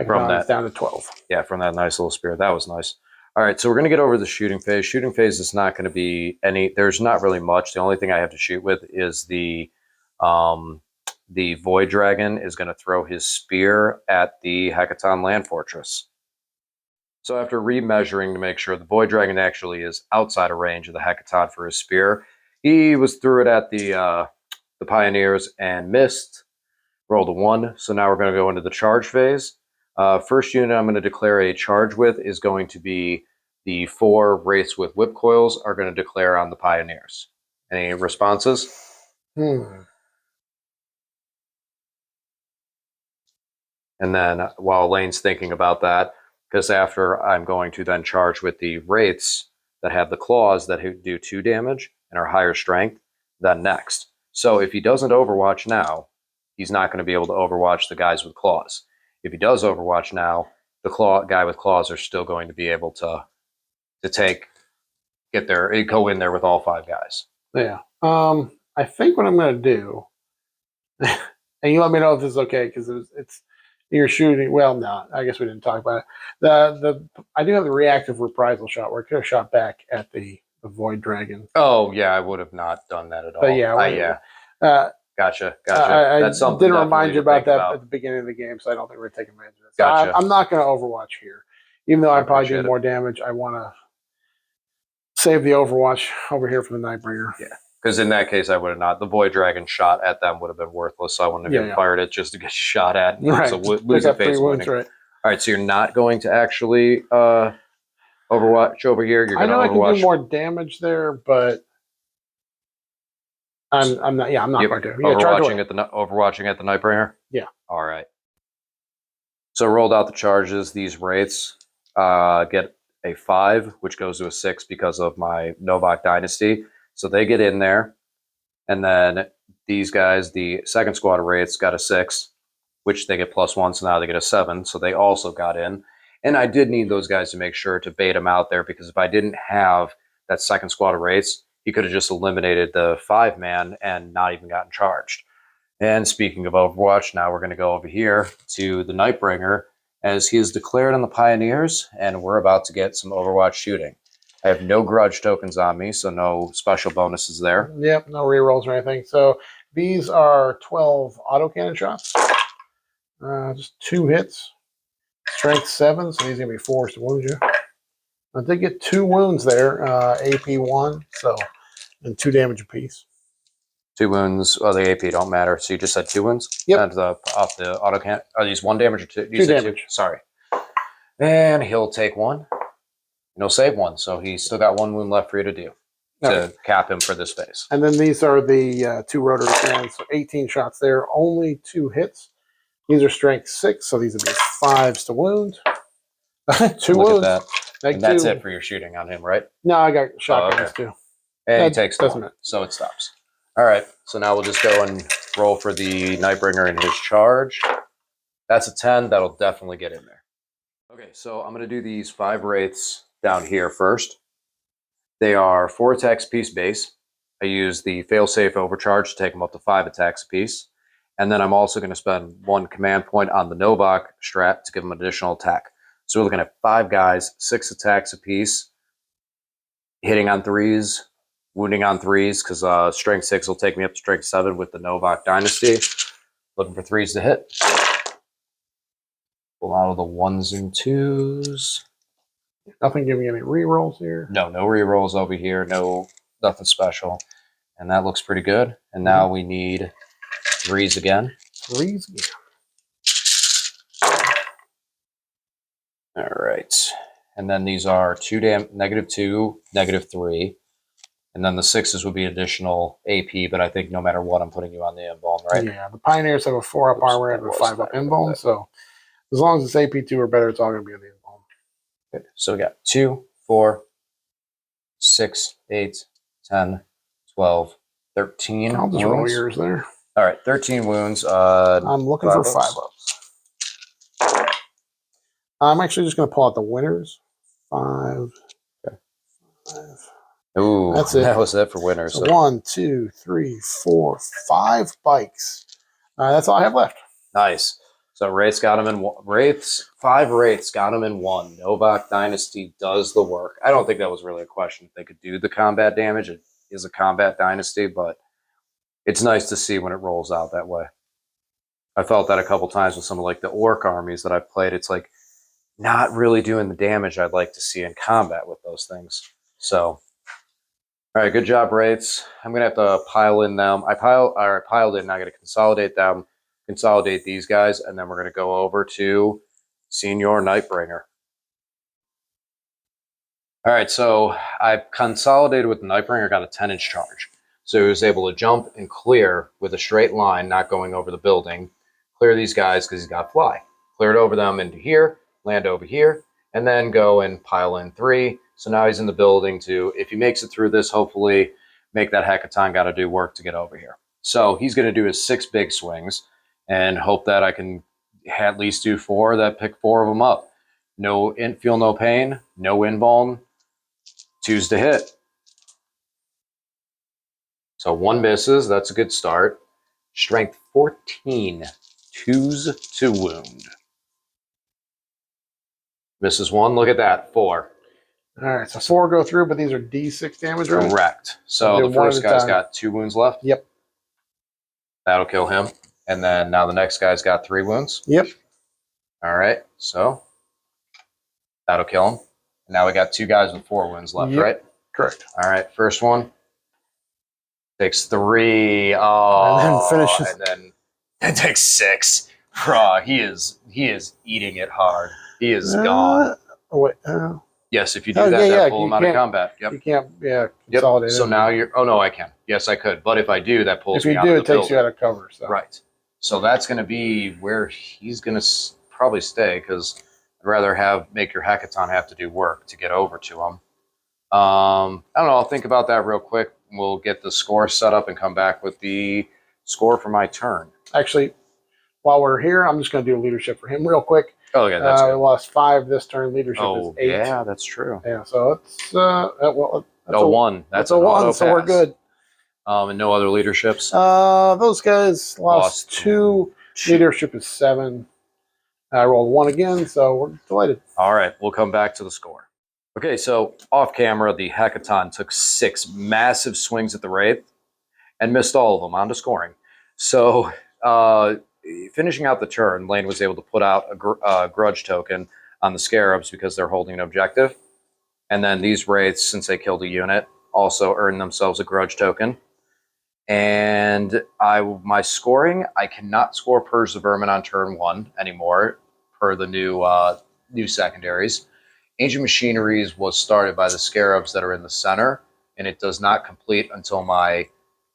From that down to 12. Yeah, from that nice little spear. That was nice. All right, so we're going to get over the shooting phase. Shooting phase is not going to be any... There's not really much. The only thing I have to shoot with is the Void Dragon is going to throw his spear at the Hecaton Land Fortress. So after remeasuring to make sure the Void Dragon actually is outside of range of the Hecaton for his spear, he threw it at the Pioneers and missed. Rolled a 1. So now we're going to go into the charge phase. First unit I'm going to declare a charge with is going to be the 4 Wraiths with Whip Coils are going to declare on the Pioneers. Any responses? And then while Lane's thinking about that, because after I'm going to then charge with the Wraiths that have the claws that do 2 damage and are higher strength, then next. So if he doesn't Overwatch now, he's not going to be able to Overwatch the guys with claws. If he does Overwatch now, the guy with claws are still going to be able to go in there with all 5 guys. Yeah. I think what I'm going to do, and you let me know if this is okay, because you're shooting. Well, no, I guess we didn't talk about it. I do have the reactive reprisal shot where I could have shot back at the the Void Dragon. Oh yeah, I would have not done that at all. But yeah, yeah. Gotcha. I That's something didn't remind you about that about. at the beginning of the game, so I don't think we're taking advantage of it. So Gotcha. I'm not going to Overwatch here. Even though I probably do appreciate it. more damage, I want to save the Overwatch over here for the Nightbringer. Yeah, because in that case, I would have not. The Void Dragon shot at them would have been worthless, so I wouldn't have even fired it just to get shot at. Right. So losing phase winning. Right. All right, so you're not going to actually Overwatch over here. You're going to I Overwatch. I can do more damage there, but I'm not. Yeah, I'm not going to. Yeah, Overwatching at the Nightbringer. Yeah. All right. So rolled out the charges. These wraiths get a 5, which goes to a 6 because of my Novak Dynasty. So they get in there, and then these guys, the second squad of wraiths, got a 6, which they get +1. So now they get a 7. So they also got in. And I did need those guys to make sure to bait him out there, because if I didn't have that second squad of wraiths, he could have just eliminated the 5-man and not even gotten charged. And speaking of Overwatch, now we're going to go over here to the Nightbringer, as he is declared on the Pioneers, and we're about to get some Overwatch shooting. I have no grudge tokens on me, so no special bonuses there. Yep, no rerolls or anything. So these are 12 autocannon shots. Just 2 hits. Strength 7, so he's going to be forced to wound you. I did get 2 wounds there, AP 1, so, and 2 damage apiece. 2 wounds. Oh, the AP don't matter. So you just said 2 wounds? Yep. Off the autocannon. Are these 1 damage or 2? 2 damage. 2? Sorry. And he'll take 1. And he'll save 1. So he's still got 1 wound left for you to do to cap him for this phase. And then these are the 2 rotary cannons. So 18 shots there. Only 2 hits. These are strength 6, so these would be 5s to wound. 2 Look wounds. at that. And that's it for your shooting on him, right? No, I got shotguns too. And he takes the 1, so it stops. All right, so now we'll just go and roll for the Nightbringer in his charge. That's a 10. That'll definitely get in there. Okay, so I'm going to do these 5 wraiths down here first. They are 4 attacks apiece base. I use the failsafe overcharge to take them up to 5 attacks apiece. And then I'm also going to spend 1 command point on the Novak strat to give them additional attack. So we're looking at 5 guys, 6 attacks apiece, hitting on 3s, wounding on 3s, because strength 6 will take me up to strength 7 with the Novak Dynasty. Looking for 3s to hit. Pull out of the 1s and 2s. Nothing giving any rerolls here. No rerolls over here. Nothing special. And that looks pretty good. And now we need 3s again. 3s again. All right. And then these are -2, -3. And then the 6s would be additional AP, but I think no matter what, I'm putting you on the embalm, right? Yeah, the Pioneers have a 4-up armor and a 5-up embalm, so as long as it's AP2 or better, it's all going to be on the embalm. Good. So we got 2, 4, 6, 8, 10, 12, 13 I'll just roll yours there. All right, 13 wounds. I'm looking for 5-ups. I'm actually just going to pull out the winners. 5. Okay. 5. Ooh, that's it. That was it for winners. So 1, 2, 3, 4, 5 bikes. That's all I have left. Nice. So Wraiths got him in 5 Wraiths got him in 1. Novak Dynasty does the work. I don't think that was really a question if they could do the combat damage. It is a combat dynasty, but it's nice to see when it rolls out that way. I felt that a couple times with some of like the orc armies that I've played. It's like not really doing the damage I'd like to see in combat with those things. So, all right, good job, Wraiths. I'm going to have to pile in them. I piled in. I got to consolidate them, consolidate these guys, and then we're going to go over to Senior Nightbringer. All right, so I consolidated with the Nightbringer, got a 10-inch charge. So he was able to jump and clear with a straight line, not going over the building. Clear these guys because he's got fly. Cleared over them into here, land over here, and then go and pile in 3. So now he's in the building to, if he makes it through this, hopefully make that Hecaton got to do work to get over here. So he's going to do his 6 big swings and hope that I can at least do 4 that pick 4 of them up. Feel no pain, no embalm, 2s to hit. So 1 misses, that's a good start. Strength 14, 2s to wound. Misses 1, look at that, 4. All right, so 4 go through, but these are D6 damage, right? Correct. So do the one first at a guy's time. got 2 wounds left. Yep. That'll kill him. And then now the next guy's got 3 wounds. Yep. All right, so that'll kill him. And now we got 2 guys with 4 wounds left, Yep. right? Correct. All right, first one takes 3. Oh, And then finishes. And then it takes 6. Bro, he is eating it hard. He is gone. Wait. Yes, if you do that pull him out of combat. Yep. You can't. Yeah. Consolidate. Yep. So now you're. Oh no, I can. Yes, I could. But if I do, that pulls me out of the If you do, it takes building. you out of cover. So. Right. So that's going to be where he's going to probably stay because I'd rather make your Hekaton have to do work to get over to him. I don't know. I'll think about that real quick. We'll get the score set up and come back with the score for my turn. Actually, while we're here, I'm just going to do leadership for him real quick. Oh, yeah, that's good. We lost 5 this turn. Leadership is 8. Yeah, that's true. Yeah, so it's well, that's a 1. That's a 1, so we're good. And no other leaderships. Those guys lost 2. Leadership is 7. I rolled 1 again, so we're delighted. All right, we'll come back to the score. Okay, so off camera, the Hekaton took 6 massive swings at the Wraith and missed all of them onto scoring. So finishing out the turn, Lane was able to put out a grudge token on the Scarabs because they're holding an objective. And then these Wraiths, since they killed a unit, also earned themselves a grudge token. And my scoring, I cannot score Purge the Vermin on turn 1 anymore per the new secondaries. Ancient Machineries was started by the Scarabs that are in the center, and it does not complete until my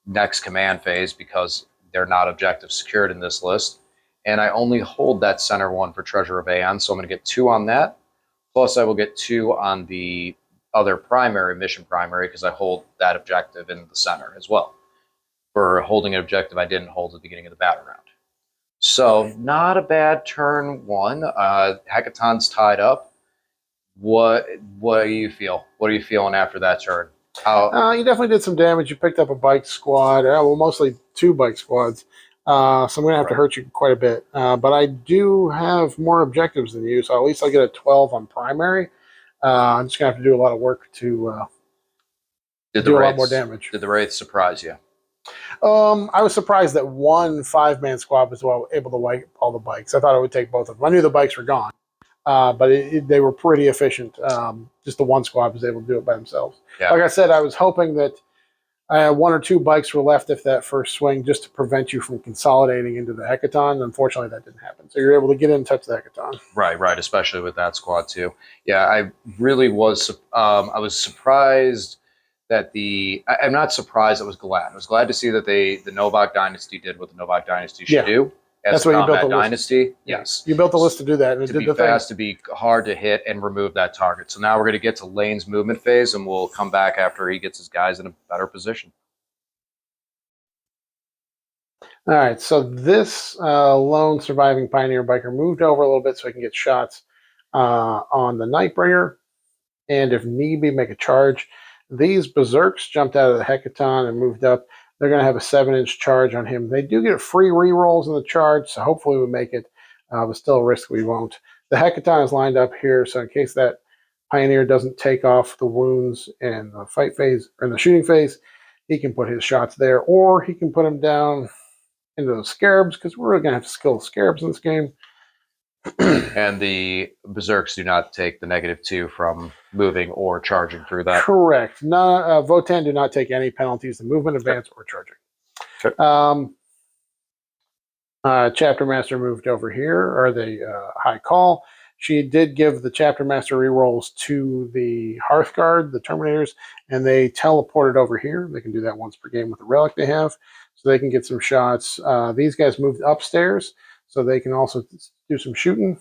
next command phase because they're not objective secured in this list. And I only hold that center one for Treasure of Aeon, so I'm going to get 2 on that. Plus, I will get 2 on the other mission primary, because I hold that objective in the center as well for holding an objective I didn't hold at the beginning of the battle round. So, not a bad turn 1. Hekaton's tied up. What do you feel? What are you feeling after that turn? You definitely did some damage. You picked up a bike squad. Well, mostly 2 bike squads. So I'm going to have to hurt you quite a bit. But I do have more objectives than you, so at least I'll get a 12 on primary. I'm just going to have to do a lot of work to do a lot more damage. Did the Wraith surprise you? I was surprised that 1 5-man squad was able to wipe all the bikes. I thought it would take both of them. I knew the bikes were gone. But they were pretty efficient. Just the 1 squad was able to do it by themselves. Yeah. Like I said, I was hoping that 1 or 2 bikes were left if that first swing, just to prevent you from consolidating into the Hekaton. Unfortunately, that didn't happen. So you're able to get in touch the Hekaton. Right. Especially with that squad too. Yeah, I really was. I was surprised that I'm not surprised. I was glad. I was glad to see that the Novak Dynasty did what the Novak Dynasty should do. That's what you built the Dynasty. List. Yes, you built the list to do that, and to be fast, to be hard to hit, and remove that target. So now we're going to get to Lane's movement phase, and we'll come back after he gets his guys in a better position. All right, so this lone surviving Pioneer Biker moved over a little bit so he can get shots on the Nightbringer, and if need be, make a charge. These Berserks jumped out of the Hekaton and moved up. They're going to have a 7-inch charge on him. They do get free rerolls in the charge, so hopefully we make it, but still a risk we won't. The Hekaton is lined up here, so in case that Pioneer doesn't take off the wounds in the fight phase or in the shooting phase, he can put his shots there, or he can put them down into the Scarabs, because we're really going to have to skill the Scarabs in this game. And the Berserks do not take the -2 from moving or charging through that. Correct. Votan do not take any penalties to movement, advance, or charging. Okay. Chapter Master moved over here, or the High Call. She did give the Chapter Master rerolls to the Hearthguard, the Terminators, and they teleported over here. They can do that once per game with the relic they have, so they can get some shots. These guys moved upstairs, so they can also do some shooting.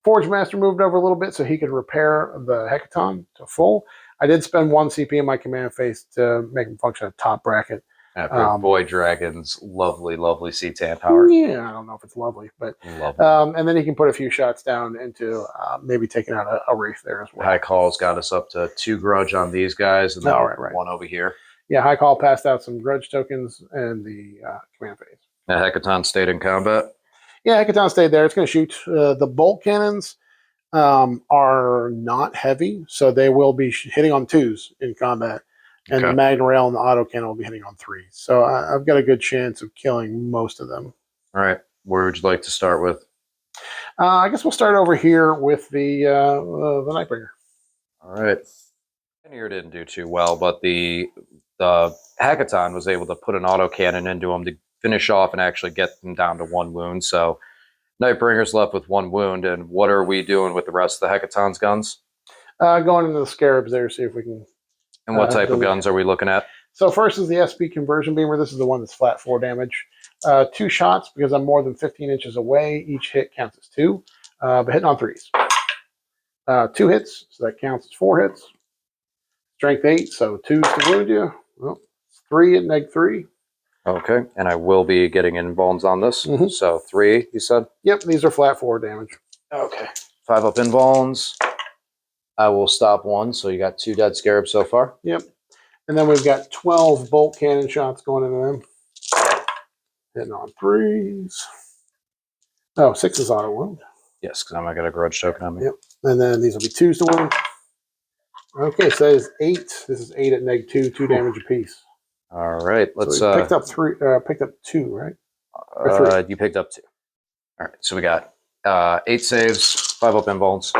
Forge Master moved over a little bit so he could repair the Hekaton to full. I did spend 1 CP in my command phase to make him function at top bracket. Void Dragon's lovely C-Tan power. Yeah, I don't know if it's lovely, but and then he can put a few shots down into maybe taking out a Wraith there as well. High Call's got us up to 2 grudge on these guys, and then 1 over here. Yeah, High Call passed out some grudge tokens in the command phase. The Hekaton stayed in combat. Yeah, Hekaton stayed there. It's going to shoot the bolt cannons. are not heavy, so they will be hitting on 2s in combat. And the Magna Rail and the autocannon will be hitting on 3s. So I've got a good chance of killing most of them. All right. Where would you like to start with? I guess we'll start over here with the Nightbringer. All right. Here didn't do too well, but the Hackathon was able to put an autocannon into him to finish off and actually get them down to 1 wound. So Nightbringer's left with 1 wound. And what are we doing with the rest of the Hackathon's guns? Going into the Scarabs there, see if we can. And what type of guns are we looking at? So first is the SP Conversion Beamer. This is the one that's flat 4 damage. 2 shots because I'm more than 15 inches away. Each hit counts as 2, but hitting on 3s. 2 hits, so that counts as 4 hits. Strength 8, so 2s to wound you. Well, 3 at -3. Okay, and I will be getting invulns on this. So 3, you said? Yep, these are flat 4 damage. Okay. 5 up invulns. I will stop 1, so you got 2 dead scarabs so far. Yep. And then we've got 12 bolt cannon shots going into them. Hitting on 3s. Oh, 6 is auto wound. Yes, because I'm not going to grudge token on me. Yep. And then these will be 2s to wound. Okay, so that is 8. This is 8 at -2, 2 damage apiece. All right, let's. So we picked up 3. Picked up 2, right? You picked up 2. All right, so we got 8 saves, 5 up invulns.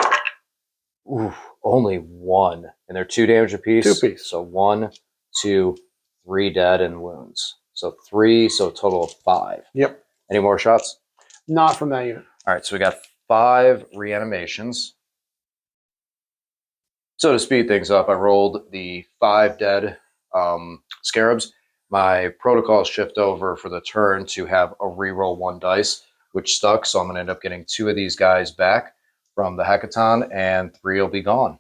Ooh, only 1, and they're 2 damage apiece. 2 apiece. So 1, 2, 3 dead and wounds. So 3, so a total of 5. Yep. Any more shots? Not from that unit. All right, so we got 5 reanimations. So to speed things up, I rolled the 5 dead scarabs. My protocol shift over for the turn to have a reroll 1 dice, which stuck. So I'm going to end up getting 2 of these guys back from the Hackathon, and 3 will be gone.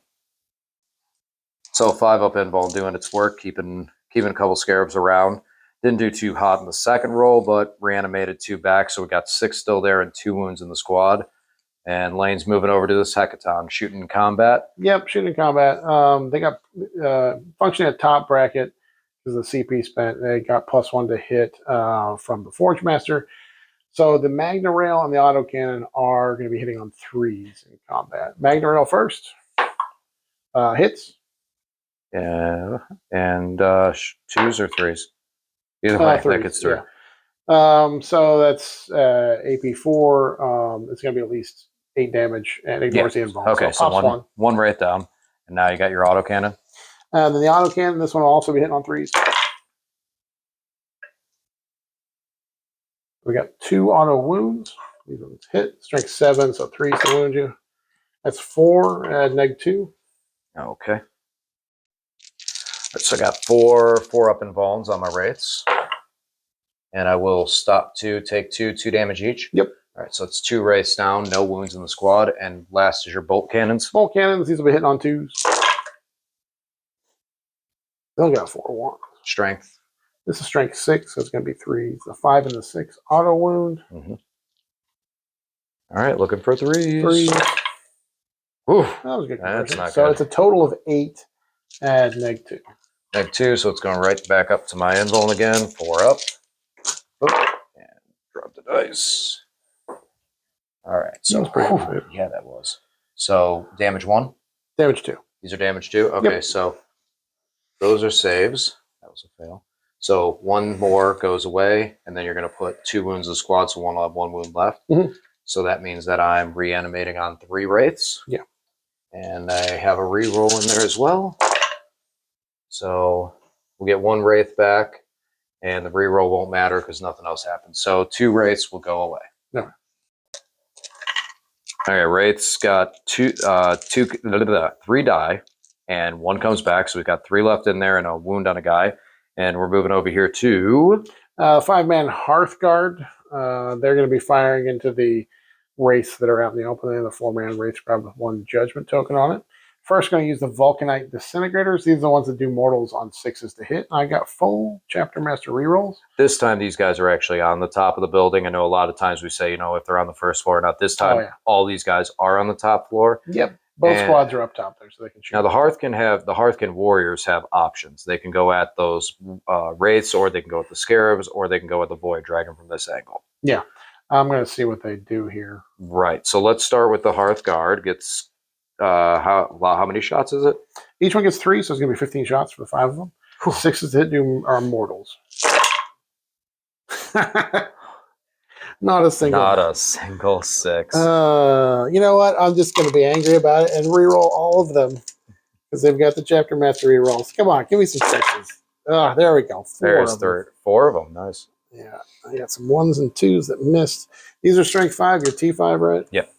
So 5 up invuln doing its work, keeping a couple scarabs around. Didn't do too hot in the second roll, but reanimated 2 back. So we got 6 still there and 2 wounds in the squad. And Lane's moving over to this Hackathon, shooting in combat. Yep, shooting in combat. They got functioning at top bracket because the CP spent. They got +1 to hit from the Forge Master. So the Magna Rail and the autocannon are going to be hitting on 3s in combat. Magna Rail first. Hits. Yeah, and 2s or 3s? Either way, that gets through. Yeah. So that's AP4. It's going to be at least 8 damage and ignores the invuln. Okay, so one right down. And now you got your autocannon. And then the autocannon, this one will also be hitting on 3s. We got 2 auto wounds. These ones hit. Strength 7, so 3s to wound you. That's 4 at -2. Okay. So I got 4 up invulns on my wraiths. And I will stop 2, take 2 damage each. Yep. All right, so it's 2 wraiths down, no wounds in the squad. And last is your bolt cannons. Bolt cannons, these will be hitting on 2s. They'll got 4-1. Strength. This is strength 6, so it's going to be 3s. The 5 and the 6 auto wound. All right, looking for 3s. 3s. Ooh, that was a good. That's not so good. It's a total of 8 at -2. -2, so it's going right back up to my invuln again. 4 up. And drop the dice. All right, so yeah, that was. So damage 1. Damage 2. These are damage 2. Okay, yep. So those are saves. That was a fail. So 1 more goes away, and then you're going to put 2 wounds in the squad, so 1 will have 1 wound left. So that means that I'm reanimating on 3 wraiths. Yeah. And I have a reroll in there as well. So we'll get 1 wraith back, and the reroll won't matter because nothing else happens. So 2 wraiths will go away. No. All right, wraiths got 3 die, and 1 comes back. So we've got 3 left in there and a wound on a guy. And we're moving over here to 5-man Hearthguard. They're going to be firing into the wraiths that are out in the open. And the 4-man wraiths probably with 1 judgment token on it. First, going to use the Vulcanite Disintegrators. These are the ones that do mortals on 6s to hit. I got full Chapter Master rerolls. This time, these guys are actually on the top of the building. I know a lot of times we say, if they're on the first floor or not. This time, all these guys are on the top floor. Yep. Both squads are up top there, so they can shoot. Now, the Hearthkin Warriors have options. They can go at those wraiths, or they can go at the scarabs, or they can go at the Void Dragon from this angle. Yeah. I'm going to see what they do here. Right. So let's start with the Hearthguard. Gets how many shots is it? Each one gets 3, so it's going to be 15 shots for the 5 of them. 6 is to hit are mortals. Not a single. Not a single 6. You know what? I'm just going to be angry about it and reroll all of them because they've got the Chapter Master rerolls. Come on, give me some 6s. There we go. 4 of them. 4 of them. Nice. Yeah, I got some 1s and 2s that missed. These are strength 5. Your T5, right? Yep.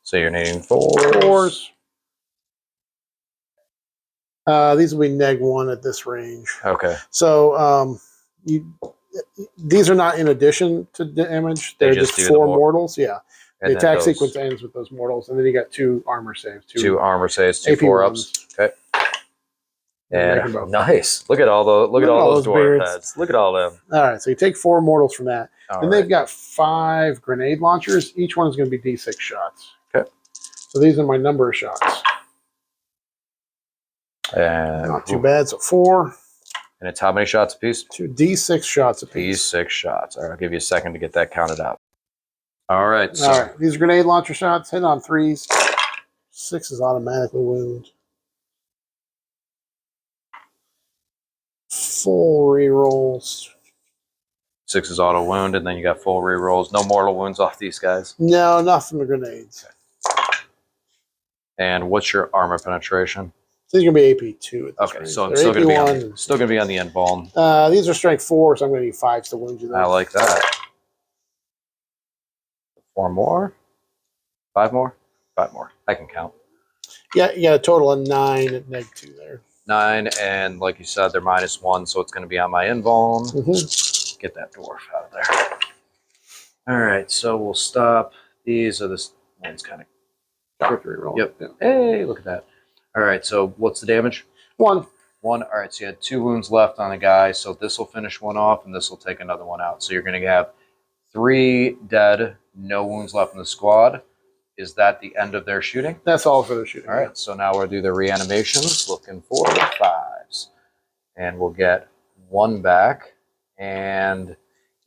So you're needing 4s. These will be -1 at this range. Okay. So these are not in addition to damage. They're just 4 mortals. Yeah. And the attack sequence ends with those mortals, and then you got 2 armor saves. 2 armor saves, 2 AP 4-ups. Okay. And nice. Look at all those dwarf beards. heads. Look at all them. All right, so you take 4 mortals from that. All then they've got 5 grenade launchers. Each one is going to be D6 shots. Okay. So these are my number of shots. And not too bad. So 4. And it's how many shots a piece? 2 D6 shots a piece. D6 shots. All right, I'll give you a second to get that counted out. All right. So all right. These are grenade launcher shots. Hit on 3s. 6 is automatically wound. Full rerolls. 6 is auto wound, and then you got full rerolls. No mortal wounds off these guys. No, not from the grenades. And what's your armor penetration? So these are going to be AP2. Okay, so I'm still going to be on the end ball. These are strength 4, so I'm going to need 5s to wound you. Though. I like that. 4 more? 5 more? 5 more. I can count. Yeah, you got a total of 9 at -2 there. 9, and like you said, they're -1, so it's going to be on my invuln. Get that dwarf out of there. All right, so we'll stop. These are this one's kind of roll. Yep. Hey, look at that. All right, so what's the damage? 1. 1. All right, so you had 2 wounds left on the guy, so this will finish one off, and this will take another one out. So you're going to have 3 dead, no wounds left in the squad. Is that the end of their shooting? That's all for the shooting. All right, so now we'll do the reanimations, looking for the 5s. And we'll get 1 back. And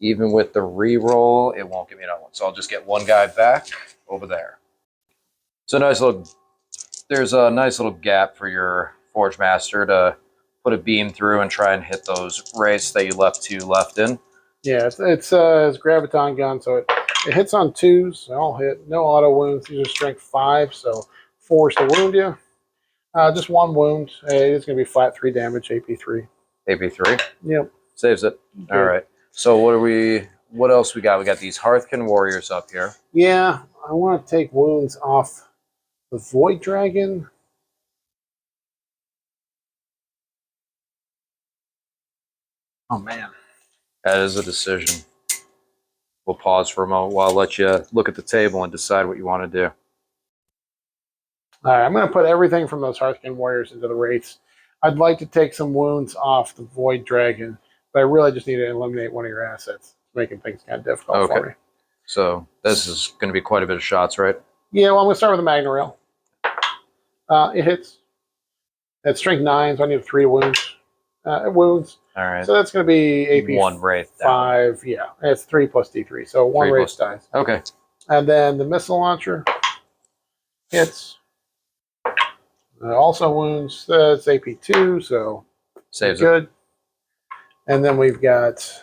even with the reroll, it won't give me another one. So I'll just get 1 guy back over there. So there's a nice little gap for your Forge Master to put a beam through and try and hit those wraiths that you left 2 left in. Yeah, it's a graviton gun, so it hits on 2s. I'll hit. No auto wounds. These are strength 5, so 4 is to wound you. Just 1 wound. It's going to be flat 3 damage, AP3. AP3? Yep. Saves it. Okay. All right. So what else we got? We got these Hearthkin warriors up here. Yeah, I want to take wounds off the Void Dragon. Oh, man. That is a decision. We'll pause for a moment while I'll let you look at the table and decide what you want to do. All right, I'm going to put everything from those Hearthkin warriors into the wraiths. I'd like to take some wounds off the Void Dragon, but I really just need to eliminate one of your assets, making things kind of difficult for me. So this is going to be quite a bit of shots, right? Yeah, well, I'm going to start with the Magna Rail. It hits. It's strength 9, so I need 3 wounds. Wounds. All right. So that's going to be AP 1 wraith. 5. Yeah, it's 3 plus D3. So 1 wraith dies. Okay. And then the missile launcher hits. Also wounds. It's AP 2, so saves good. And then we've got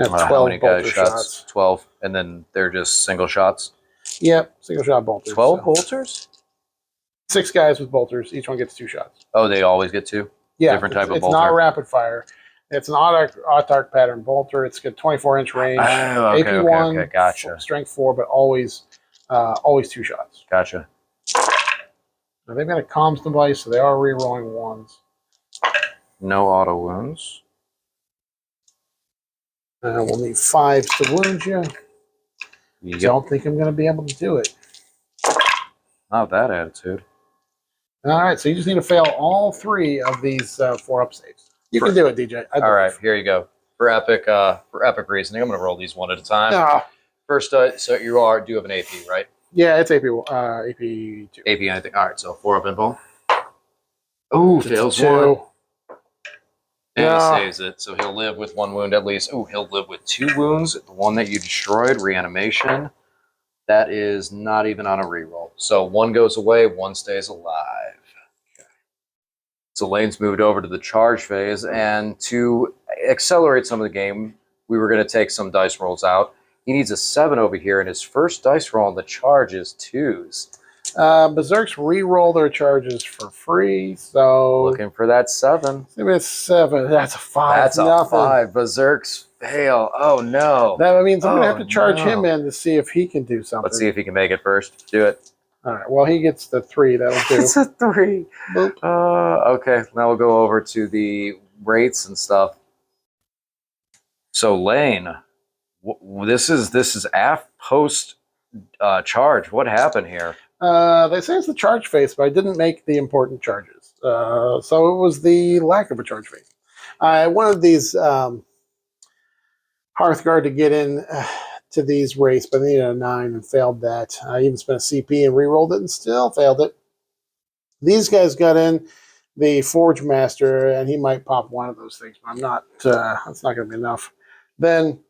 12 bolter shots. 12, and then they're just single shots. Yep, single shot bolters. 12 bolters? 6 guys with bolters. Each one gets 2 shots. Oh, they always get 2? Yeah, different type of bolter. It's not rapid fire. It's an autarch pattern bolter. It's got 24-inch range. Oh, okay, AP 1, okay, gotcha. Strength 4, but always 2 shots. Gotcha. Now they've got a comms device, so they are re-rolling 1s. No auto wounds. We'll need 5s to wound you. Yep. Don't think I'm going to be able to do it. Not that attitude. All right, so you just need to fail all 3 of these 4-up saves. You can do it, DJ. All right, here you go. For epic reasoning, I'm going to roll these one at a time. First, so you do have an AP, right? Yeah, it's AP 2. AP anything. All right, so 4 up invuln. Oh, fails 1. And he No. saves it, so he'll live with 1 wound at least. Ooh, he'll live with 2 wounds. The one that you destroyed, reanimation, that is not even on a reroll. So 1 goes away, 1 stays alive. So Lane's moved over to the charge phase, and to accelerate some of the game, we were going to take some dice rolls out. He needs a 7 over here, and his first dice roll on the charge is 2s. Berserks re-roll their charges for free, so Looking for that 7. maybe it's 7. That's a 5. That's nothing. a 5. Berserks fail. Oh, no. That means I'm going to have to charge no. him in to see if he can do something. Let's see if he can make it first. Do it. All right. Well, he gets the 3. That'll do. It's a 3. Boop. Okay, now we'll go over to the rates and stuff. So Lane, this is after post charge. What happened here? They say it's the charge phase, but I didn't make the important charges. So it was the lack of a charge phase. I wanted these Hearthguard to get in to these race, but I needed a 9 and failed that. I even spent a CP and re-rolled it and still failed it. These guys got in the Forge Master, and he might pop one of those things, but I'm not. That's not going to be enough. Then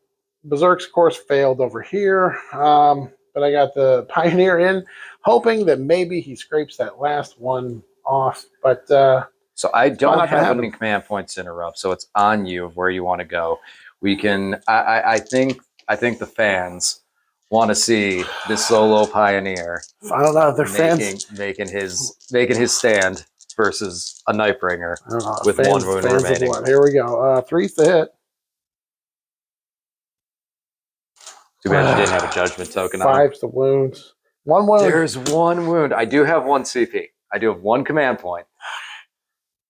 Berserk's, of course, failed over here, but I got the Pioneer in, hoping that maybe he scrapes that last one off. But so I don't have any happen. command points to interrupt, so it's on you of where you want to go. We can. I think the fans want to see this solo Pioneer. I don't know if they're fans making his stand versus a Nightbringer with fans, 1 wound remaining. Here we go. 3's the hit. Too bad you didn't have a judgment token on. 5's the wound. 1 wound. There's 1 wound. I do have 1 CP. I do have 1 command point.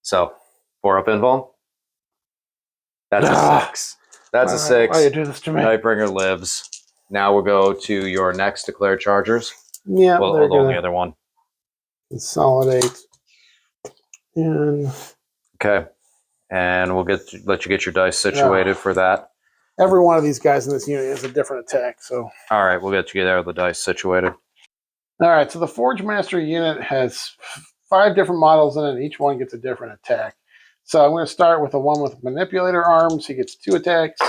So 4 up invuln. That's a 6. That's a 6. Why you do this to me? Nightbringer lives. Now we'll go to your next declared chargers. Yeah, Well, they're although gonna the other one. consolidate. And Okay, and we'll let you get your dice situated for that. every one of these guys in this unit has a different attack. So, All right, we'll get you there with the dice situated. all right. So the Forge Master unit has 5 different models in it. And each one gets a different attack. So I'm going to start with the one with manipulator arms. He gets 2 attacks,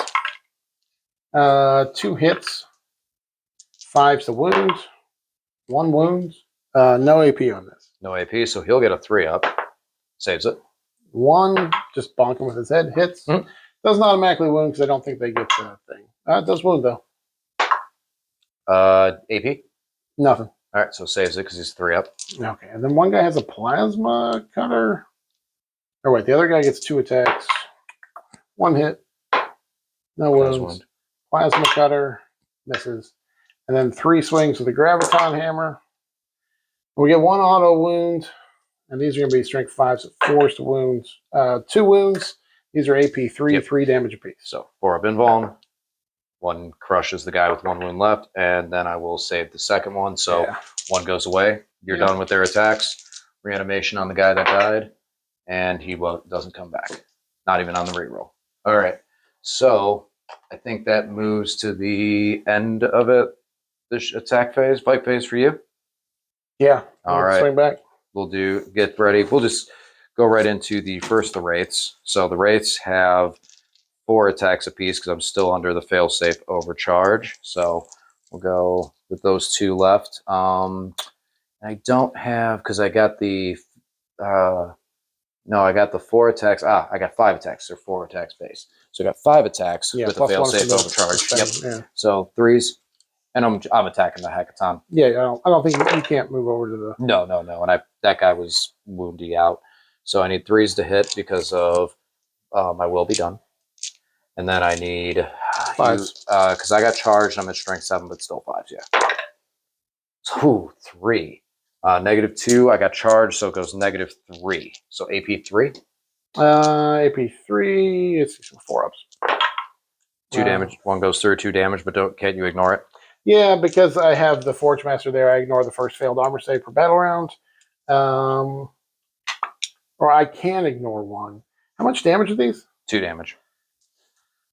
2 hits, 5's the wound, 1 wound. No AP on this. No AP, so he'll get a 3 up. Saves it. 1, just bonk him with his head. Hits. Mm. Doesn't automatically wound because I don't think they get the thing. It does wound though. AP. Nothing. All right, so saves it because he's 3 up. Okay, and then one guy has a plasma cutter. Oh wait, the other guy gets 2 attacks, 1 hit, no wounds. Plasma cutter misses, and then 3 swings with a graviton hammer. We get 1 auto wound, and these are going to be strength 5s, so 4's to wounds. 2 wounds. These are AP 3, Yep. 3 damage apiece. So 4 up invuln. 1 crushes the guy with 1 wound left, and then I will save the second one. So Yeah. 1 goes away. You're done with their attacks. Reanimation on the guy that died, and he doesn't come back. Not even on the reroll. All right. So I think that moves to the end of it. This attack phase, fight phase for you. Yeah. All right. Swing back. We'll get ready. We'll just go right into the Wraiths. So the Wraiths have 4 attacks apiece because I'm still under the failsafe overcharge. So we'll go with those 2 left. I don't have, because I got the, no, I got the 4 attacks. I got 5 attacks. They're 4 attacks base. So I got 5 attacks with the failsafe overcharge. Yep. Yeah. So 3s. And I'm attacking the Hecaton. Yeah, I don't think you can't move over to the... No. And that guy was woundy out. So I need 3s to hit because of my will be done. And then I need 5s. Because I got charged. I'm at strength 7, but still 5s, yeah. So 3. -2, I got charged, so it goes -3. So AP 3. AP 3, it's 4 ups. 2 damage. 1 goes through, 2 damage, but can't you ignore it? Yeah, because I have the Forge Master there, I ignore the first failed armor save per battle round. Or I can ignore 1. How much damage are these? 2 damage.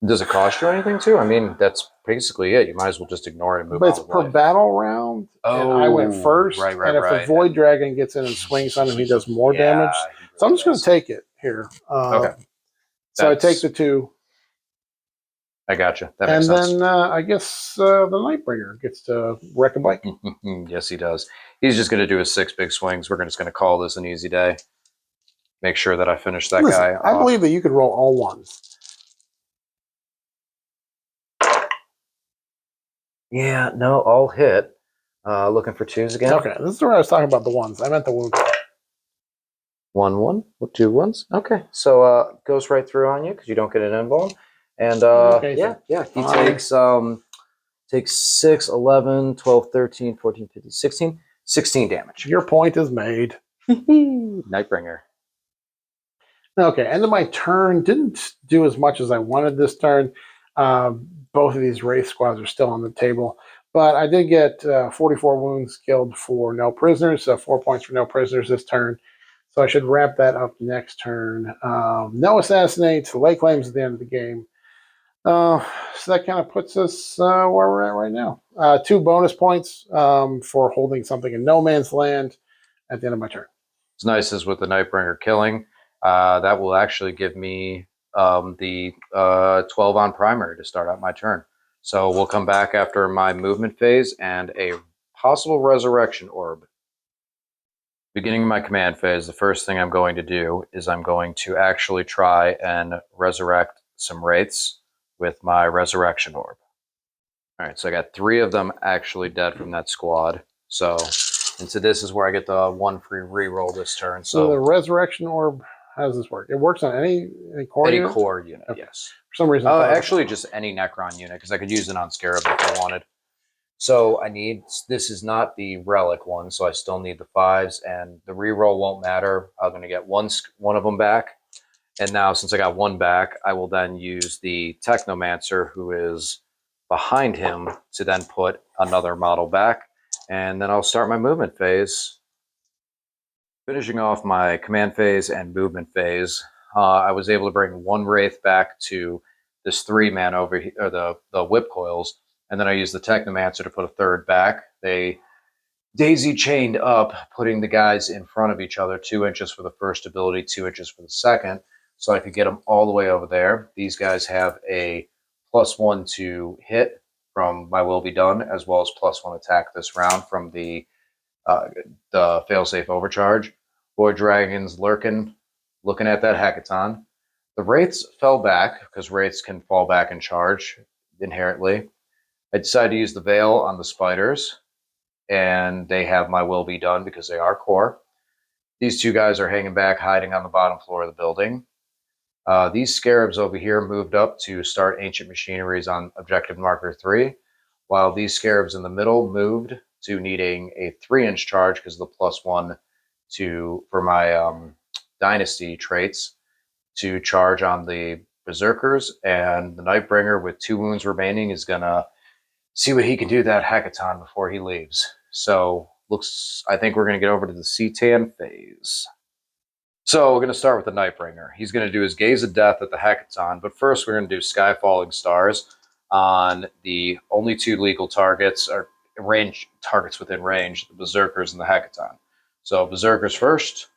Does it cost you anything too? I mean, that's basically it. You might as well just ignore it and move on. But it's per battle round. And I went first. Right. And if the Void Dragon gets in and swings on him, he does more damage. So I'm just going to take it here. Okay. So I take the 2. I gotcha. That makes and sense. then I guess the Nightbringer gets to wreck a bike. Yes, he does. He's just going to do his 6 big swings. We're just going to call this an easy day. Make sure that I finish that guy I off. believe that you could roll all 1s. Yeah, no, all hit. Looking for 2s again. Okay, this is where I was talking about the 1s. I meant the wound. 1-1 with 2 1s. Okay, so goes right through on you because you don't get an invuln. And Okay, yeah, he takes 6, 11, 12, 13, 14, 15, 16. 16 damage. Your point is made. Nightbringer. Okay, end of my turn. Didn't do as much as I wanted this turn. Both of these Wraith squads are still on the table. But I did get 44 wounds killed for no prisoners, so 4 points for no prisoners this turn. So I should wrap that up next turn. No assassinates. The lay claims at the end of the game. So that kind of puts us where we're at right now. 2 bonus points for holding something in no man's land at the end of my turn. What's nice is with the Nightbringer killing, that will actually give me the 12 on primary to start out my turn. So we'll come back after my movement phase and a possible resurrection orb. Beginning my command phase, the first thing I'm going to do is I'm going to actually try and resurrect some wraiths with my resurrection orb. All right, so I got 3 of them actually dead from that squad. So this is where I get the 1 free reroll this turn. So the resurrection orb, how does this work? It works on any core unit? Any core unit, okay. yes. For some reason, actually just any Necron unit because I could use it on Scarab if I wanted. So I need, this is not the relic one, so I still need the 5s, and the reroll won't matter. I'm going to get one of them back. And now since I got 1 back, I will then use the Technomancer who is behind him to then put another model back. And then I'll start my movement phase. Finishing off my command phase and movement phase, I was able to bring 1 Wraith back to this 3-man over here, or the whip coils, and then I used the Technomancer to put a 3rd back. They daisy chained up, putting the guys in front of each other, 2 inches for the first ability, 2 inches for the second, so I could get them all the way over there. These guys have a +1 to hit from my Will Be Done, as well as +1 attack this round from the failsafe overcharge. Boy Dragons looking at that hackathon. The Wraiths fell back because Wraiths can fall back and charge inherently. I decided to use the Veil on the Spiders, and they have my Will Be Done because they are core. These 2 guys are hanging back, hiding on the bottom floor of the building. These Scarabs over here moved up to start Ancient Machineries on Objective Marker 3, while these Scarabs in the middle moved to needing a 3-inch charge because of the +1 for my Dynasty traits to charge on the Berserkers, and the Nightbringer with 2 wounds remaining is going to see what he can do that hackathon before he leaves. So I think we're going to get over to the Cetan phase. So we're going to start with the Nightbringer. He's going to do his Gaze of Death at the hackathon, but first we're going to do Sky Falling Stars on the only 2 legal targets, or targets within range, the Berserkers and the hackathon. So Berserkers first,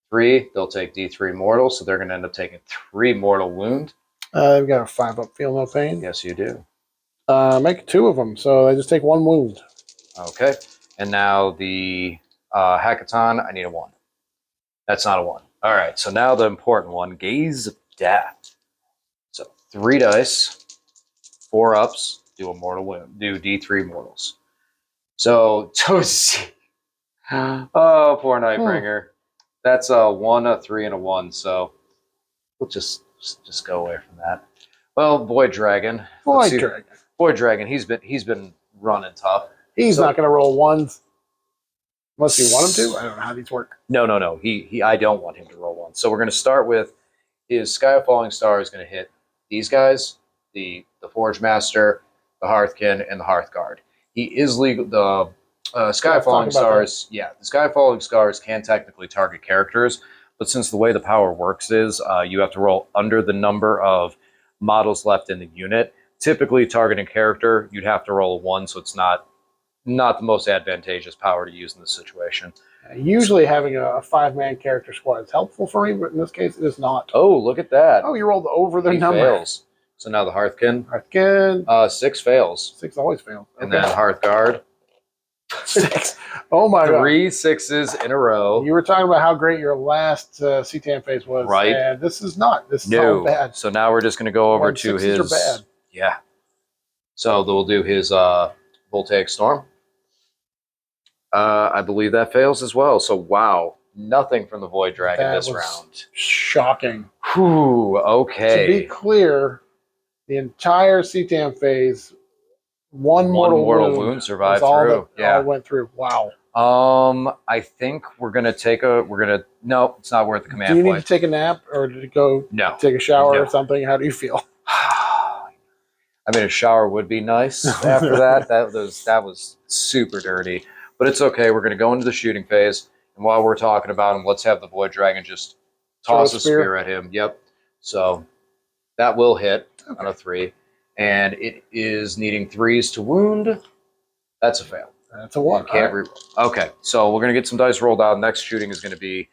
3, they'll take D3 mortal, so they're going to end up taking 3 mortal wound. They've got a 5-up, feel no pain. Yes, you do. Make 2 of them, so I just take 1 wound. Okay, and now the hackathon, I need a 1. That's not a 1. All right, so now the important one, Gaze of Death. So 3 dice, 4 ups, do a mortal wound, do D3 mortals. So Tozy. Oh, poor Nightbringer. That's a 1, a 3, and a 1. So we'll just go away from that. Well, Boy Dragon. Boy Dragon. He's been running tough. He's not going to roll 1s unless you want him to. I don't know how these work. No. I don't want him to roll 1. So we're going to start with his Sky of Falling Star is going to hit these guys, the Forge Master, the Hearthkin, and the Hearthguard. He is legal. The Sky Falling Stars, the Sky Falling Stars can technically target characters, but since the way the power works is you have to roll under the number of models left in the unit. Typically, targeting character, you'd have to roll a 1, so it's not the most advantageous power to use in this situation. Usually having a 5-man character squad is helpful for me, but in this case it is not. Oh, look at that. Oh, you rolled over the He number. fails. So now the Hearthkin. Hearthkin. 6 fails. 6 always fails. Okay. And then Hearthguard. 6. Oh my god. 3 6s in a row. You were talking about how great your last CTAN phase was. Right. And this is not. This is all bad. So now we're just going to go over Well, to 6s his... are bad. Yeah. So we'll do his Voltaic Storm. I believe that fails as well. So, wow. Nothing from the Void Dragon That this was round. Shocking. Whew, okay. To be clear, the entire CTAN phase, one mortal wound survived all through. All went through. Wow. I think we're gonna take a. No, it's not worth the command Do you point. need to take a nap or to go No. take a shower No. or something? How do you feel? I mean, a shower would be nice after that. That was super dirty, but it's okay. We're gonna go into the shooting phase, and while we're talking about him, let's have the Void Dragon just toss a spear at him. Yep. So that will hit on a 3, and it is needing 3s to wound. That's a fail. That's a 1. Can't reroll. Okay, so we're gonna get some dice rolled out. Next shooting is gonna be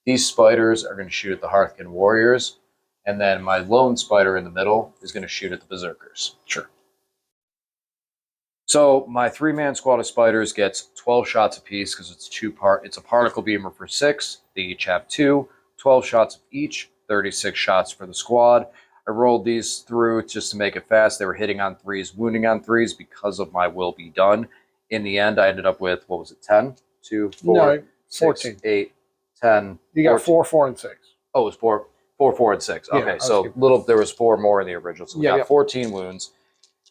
these spiders are gonna shoot at the Hearthkin Warriors, and then my lone spider in the middle is gonna shoot at the Berserkers. Sure. So my 3-man squad of spiders gets 12 shots apiece because it's a particle beamer for 6. They each have 2, 12 shots of each, 36 shots for the squad. I rolled these through just to make it fast. They were hitting on 3s, wounding on 3s because of my will be done. In the end, I ended up with, what was it, 10? 2, 4, No, 14. 6, 8, 10. You got 14. 4, 4, and 6. Oh, it was 4, 4, and 6. Okay, Yeah, so there was 4 more in the original. So we got 14 wounds.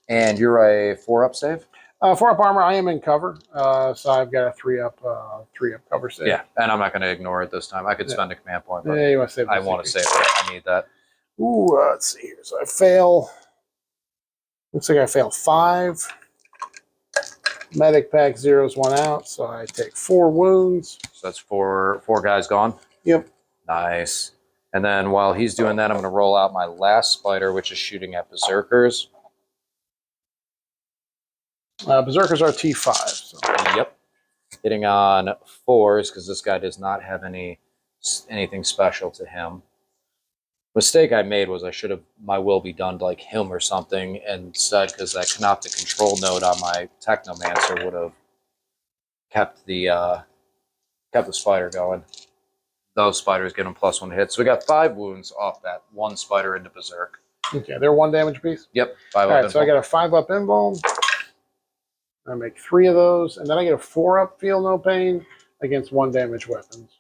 And you're a 4-up save? 4-up armor. I am in cover, so I've got a 3-up cover save. Yeah, and I'm not going to ignore it this time. I could spend a command point, but you want to save I want to save it. I need that. Ooh, let's see here. So I fail. Looks like I failed 5. Medic pack zeroes 1 out, so I take 4 wounds. So that's 4 guys gone? Yep. Nice. And then while he's doing that, I'm going to roll out my last spider, which is shooting at Berserkers. Berserkers are T5. So. Yep. Hitting on 4s because this guy does not have anything special to him. Mistake I made was I should have my will be done like him or something instead, because that Canoptek control node on my Technomancer would have kept the spider going. Those spiders get him +1 hit. So we got 5 wounds off that 1 spider into Berserk. Okay, they're 1 damage piece? Yep, 5 All up. Right, so I got a 5-up invuln. I make 3 of those, and then I get a 4-up feel no pain against 1 damage weapons.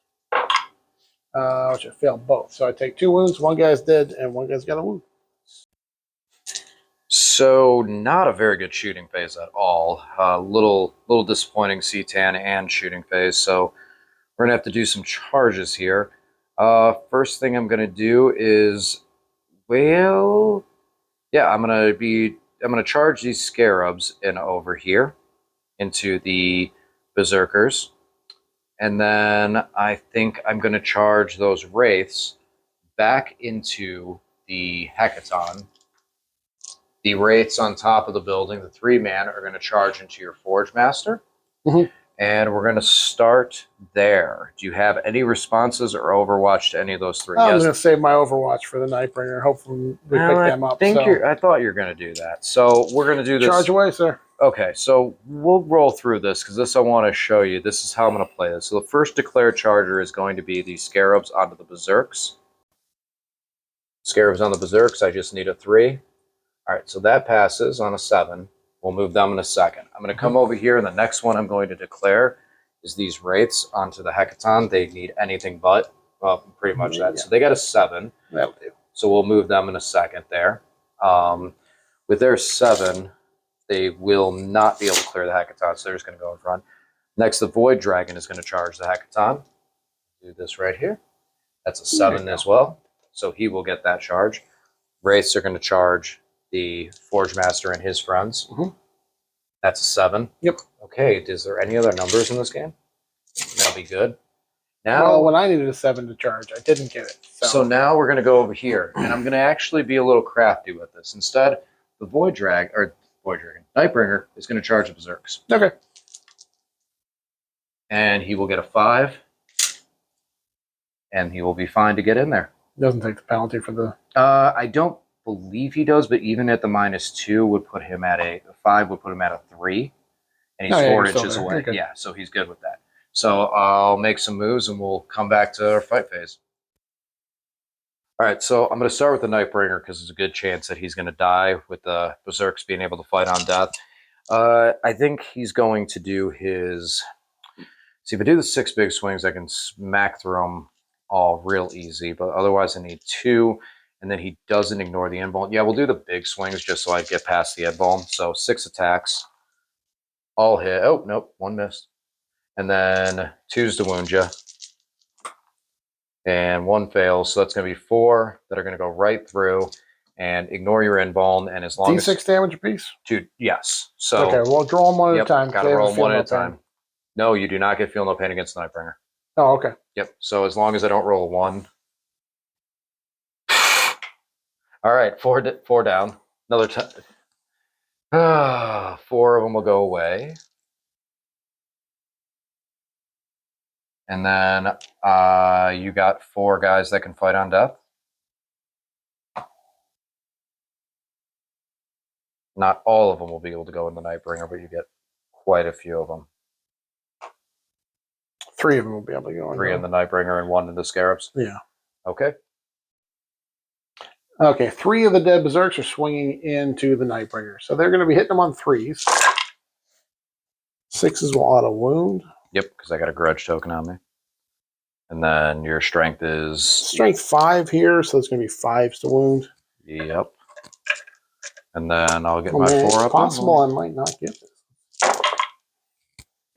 Which I failed both. So I take 2 wounds, 1 guy's dead, and 1 guy's got a wound. So not a very good shooting phase at all. Little disappointing CTAN and shooting phase. So we're gonna have to do some charges here. First thing I'm gonna do is, well, yeah, I'm gonna charge these scarabs in over here into the Berserkers. And then I think I'm going to charge those wraiths back into the Hecaton. The wraiths on top of the building, the 3-man, are going to charge into your Forge Master. Mm-hmm. And we're going to start there. Do you have any responses or Overwatch to any of those 3? I'm going to save my Overwatch for the Nightbringer. Hopefully we pick them up. I thought you were going to do that. So we're going to do this. Charge away, sir. Okay, so we'll roll through this because this I want to show you. This is how I'm going to play this. So the first declared charger is going to be the Scarabs onto the Berserks. Scarabs on the Berserks, I just need a 3. All right, so that passes on a 7. We'll move them in a second. I'm going to come over here, and the next one I'm going to declare is these Wraiths onto the Hecaton. They need anything but, well, pretty much that. Yeah. So they got a 7. That'll do. So we'll move them in a second there. With their 7... they will not be able to clear the Hecaton, so they're just going to go in front. Next, the Void Dragon is going to charge the Hecaton. Do this right here. That's a 7 as well, so he will get that charge. Wraiths are going to charge the Forge Master and his friends. Mm-hmm. That's a 7. Yep. Okay, is there any other numbers in this game? That'll be good. Now, well, when I needed a 7 to charge, I didn't get it. So now we're going to go over here, and I'm going to actually be a little crafty with this. Instead, the Void Dragon, Nightbringer is going to charge the Berserks. Okay. and he will get a 5, and he will be fine to get in there. Doesn't take the penalty for the... I don't believe he does, but even at the -2 would put him at a 5 would put him at a 3, and he's 4 inches away. Yeah, so he's good with that. So I'll make some moves, and we'll come back to our fight phase. All right, so I'm going to start with the Nightbringer because there's a good chance that he's going to die with the Berserks being able to fight on death. I think he's going to do his... See, if I do the 6 big swings, I can smack through them all real easy, but otherwise I need 2, and then he doesn't ignore the Endbalm. Yeah, we'll do the big swings just so I get past the Endbalm. So 6 attacks, all hit. Oh, nope, 1 missed. And then 2's to wound you. And 1 fails, so that's going to be 4 that are going to go right through and ignore your Endbalm, and as long D6 as... damage apiece? 2, yes. So, okay, well, draw them one at a time. Got to roll them one at a time. No, you do not get feel no pain against the Nightbringer. Oh, okay. Yep. So as long as I don't roll a 1. All right, 4 down. Another 4 of them will go away. And then you got 4 guys that can fight on death. Not all of them will be able to go in the Nightbringer, but you get quite a few of them. 3 of them will be able to go in. 3 in the Nightbringer and 1 in the Scarabs? Yeah. Okay. Okay, 3 of the dead Berserks are swinging into the Nightbringer. So they're going to be hitting them on 3s. 6s will auto wound. Yep, because I got a grudge token on me. And then your strength is... Strength 5 here, so it's going to be 5s to wound. Yep. And then I'll get my 4 up. It's possible I might not get this.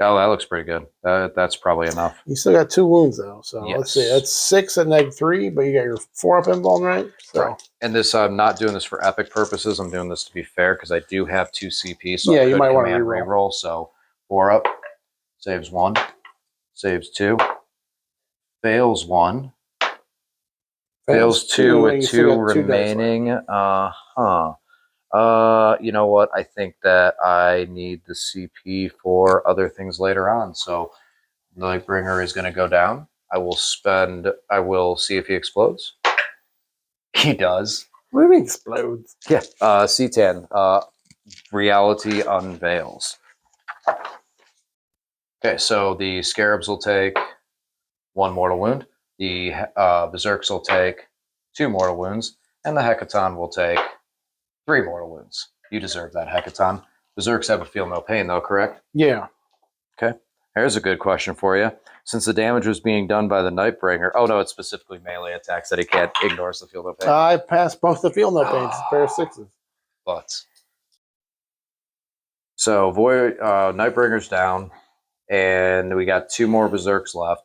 Oh, that looks pretty good. That's probably enough. You still got 2 wounds, though. So yes. Let's see. That's 6 at -3, but you got your 4 up Endbalm, right? So. Right. And this, I'm not doing this for epic purposes. I'm doing this to be fair because I do have 2 CP. So yeah, I you could might want to reroll. So 4 up, saves 1, saves 2, fails 1, fails 2 with 2 remaining. You know what? I think that I need the CP for other things later on. So Nightbringer is going to go down. I will see if he explodes. He does. What do you mean explodes? Yeah. C10. Reality unveils. Okay, so the Scarabs will take 1 mortal wound. The Berserks will take 2 mortal wounds. And the Hecaton will take 3 mortal wounds. You deserve that, Hecaton. Berserks have a feel no pain, though, correct? Yeah. Okay. Here's a good question for you. Since the damage was being done by the Nightbringer... Oh, no, it's specifically melee attacks that he can't ignore the feel no pain. I passed both the feel no pains. It's a pair of 6s. But... So, Nightbringer's down, and we got 2 more Berserks left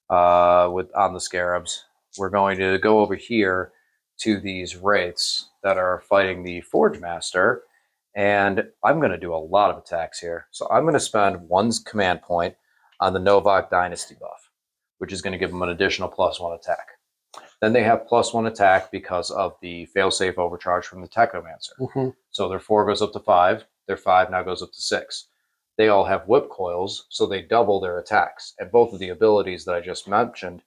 on the Scarabs. We're going to go over here to these Wraiths that are fighting the Forge Master, and I'm going to do a lot of attacks here. So I'm going to spend 1 command point on the Novak Dynasty buff, which is going to give them an additional +1 attack. Then they have +1 attack because of the failsafe overcharge from the Techomancer. Mm-hmm. So their 4 goes up to 5, their 5 now goes up to 6. They all have whip coils, so they double their attacks. And both of the abilities that I just mentioned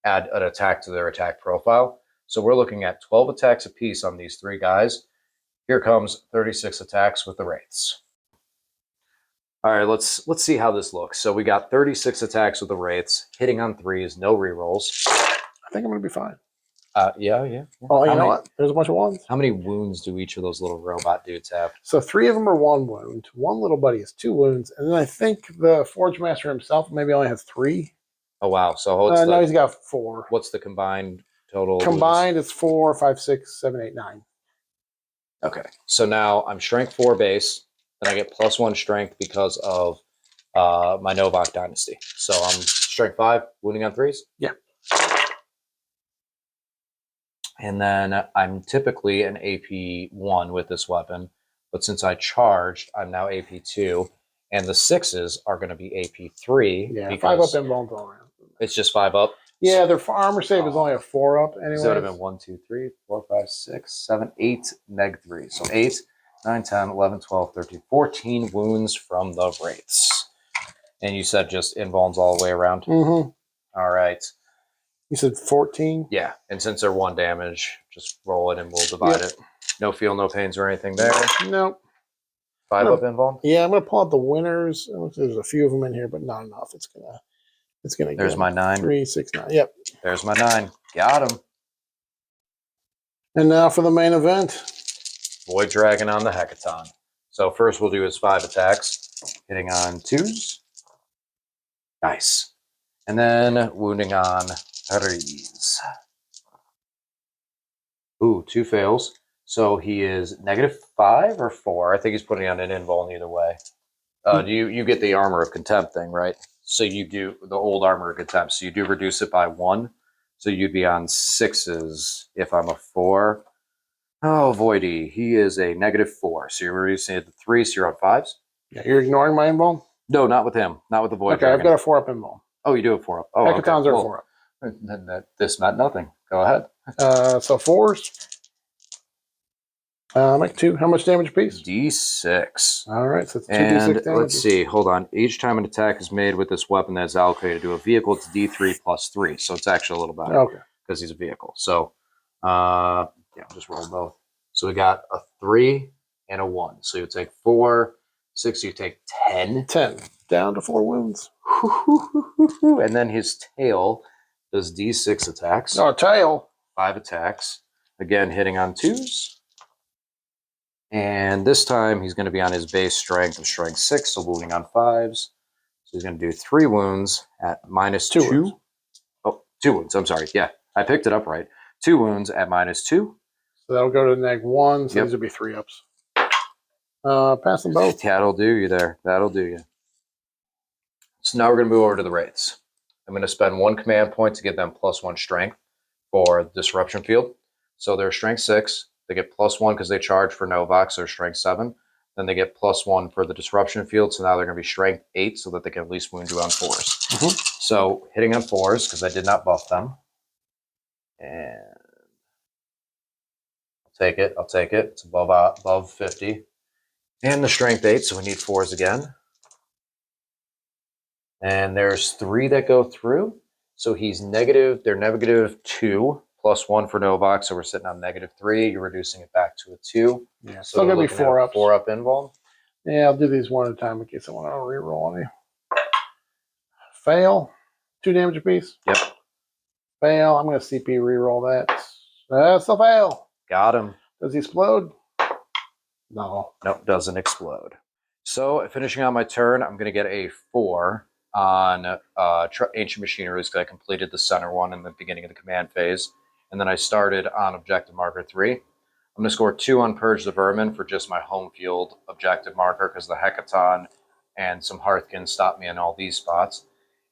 add an attack to their attack profile. So we're looking at 12 attacks apiece on these 3 guys. Here comes 36 attacks with the Wraiths. All right, let's see how this looks. So we got 36 attacks with the Wraiths, hitting on 3s, no rerolls. I think I'm going to be fine. Yeah. Oh, you know what? There's a bunch of 1s. How many wounds do each of those little robot dudes have? So 3 of them are 1 wound. 1 little buddy has 2 wounds. And then I think the Forge Master himself maybe only has 3. Oh, wow. So no, he's got 4. What's the combined total? Combined, it's 4, 5, 6, 7, 8, 9. Okay. So now I'm strength 4 base. Then I get +1 strength because of my Novak Dynasty. So I'm strength 5, wounding on 3s? Yeah. And then I'm typically an AP 1 with this weapon. But since I charged, I'm now AP 2. And the 6s are going to be AP 3. Yeah, 5 up involved all around. It's just 5 up? Yeah, their armor save is only a 4 up anyway. So it would have been 1, 2, 3, 4, 5, 6, 7, 8, -3. So 8, 9, 10, 11, 12, 13, 14 wounds from the Wraiths. And you said just invulns all the way around? Mm-hmm. All right. You said 14? Yeah, and since they're 1 damage, just roll it and we'll divide it. No feel, no pains or anything there. Nope. 5 up invuln? Yeah, I'm gonna pull out the winners. There's a few of them in here, but not enough. It's gonna There's my 9. 3, 6, 9. Yep. There's my 9. Got him. And now for the main event. Void Dragon on the Hecaton. So first we'll do his 5 attacks, hitting on 2s. Nice. And then wounding on 3s. Ooh, 2 fails. So he is -5 or 4. I think he's putting on an invuln either way. You get the Armor of Contempt thing, right? So you do the old Armor of Contempt. So you do reduce it by 1. So you'd be on 6s if I'm a 4. Oh, Voidy, he is a -4. So you're reducing it to 3, so you're on 5s? Yeah, you're ignoring my invuln? No, not with him. Not with the Void Okay, Dragon. I've got a 4-up invuln. Oh, you do have 4 up. Oh, Hecatons okay. are 4 up. Then this meant nothing. Go ahead. So 4s. Make 2. How much damage apiece? D6. All right, so it's 2d6 And damage. let's see. Hold on. Each time an attack is made with this weapon that is allocated to a vehicle, it's D3 plus 3. So it's actually a little better. Okay. Because he's a vehicle. So, yeah, I'll just roll both. So we got a 3 and a 1. So you take 4. 6, you take 10. 10. Down to 4 wounds. And then his tail does D6 attacks. Oh, tail. 5 attacks. Again, hitting on 2s. And this time he's going to be on his base strength of strength 6, so wounding on 5s. So he's going to do 3 wounds at -2. Wounds. Oh, 2 wounds. I'm sorry. Yeah, I picked it up right. 2 wounds at -2. So that'll go to -1, so Yep. these will be 3-ups. Pass them both. That'll do you there. That'll do you. So now we're going to move over to the Wraiths. I'm going to spend 1 command point to give them +1 strength for Disruption Field. So they're strength 6. They get +1 because they charge for Novox, they're strength 7. Then they get +1 for the Disruption Field, so now they're going to be strength 8 so that they can at least wound you on 4s. Mm-hmm. So hitting on 4s because I did not buff them. And I'll take it. I'll take it. It's above 50. And the strength 8, so we need 4s again. And there's 3 that go through. So he's negative. They're -2 +1 for Novox. So we're sitting on -3. You're reducing it back to a 2. Yeah, So still going to be 4-ups. 4-up invuln. Yeah, I'll do these one at a time in case I want to reroll any. Fail. 2 damage apiece. Yep. Fail. I'm going to CP reroll that. That's a fail. Got him. Does he explode? No. Nope, doesn't explode. So finishing on my turn, I'm going to get a 4 on Ancient Machineries because I completed the center one in the beginning of the command phase. And then I started on Objective Marker 3. I'm going to score 2 on Purge the Vermin for just my home field objective marker because the Hecaton and some Hearthkin stopped me in all these spots.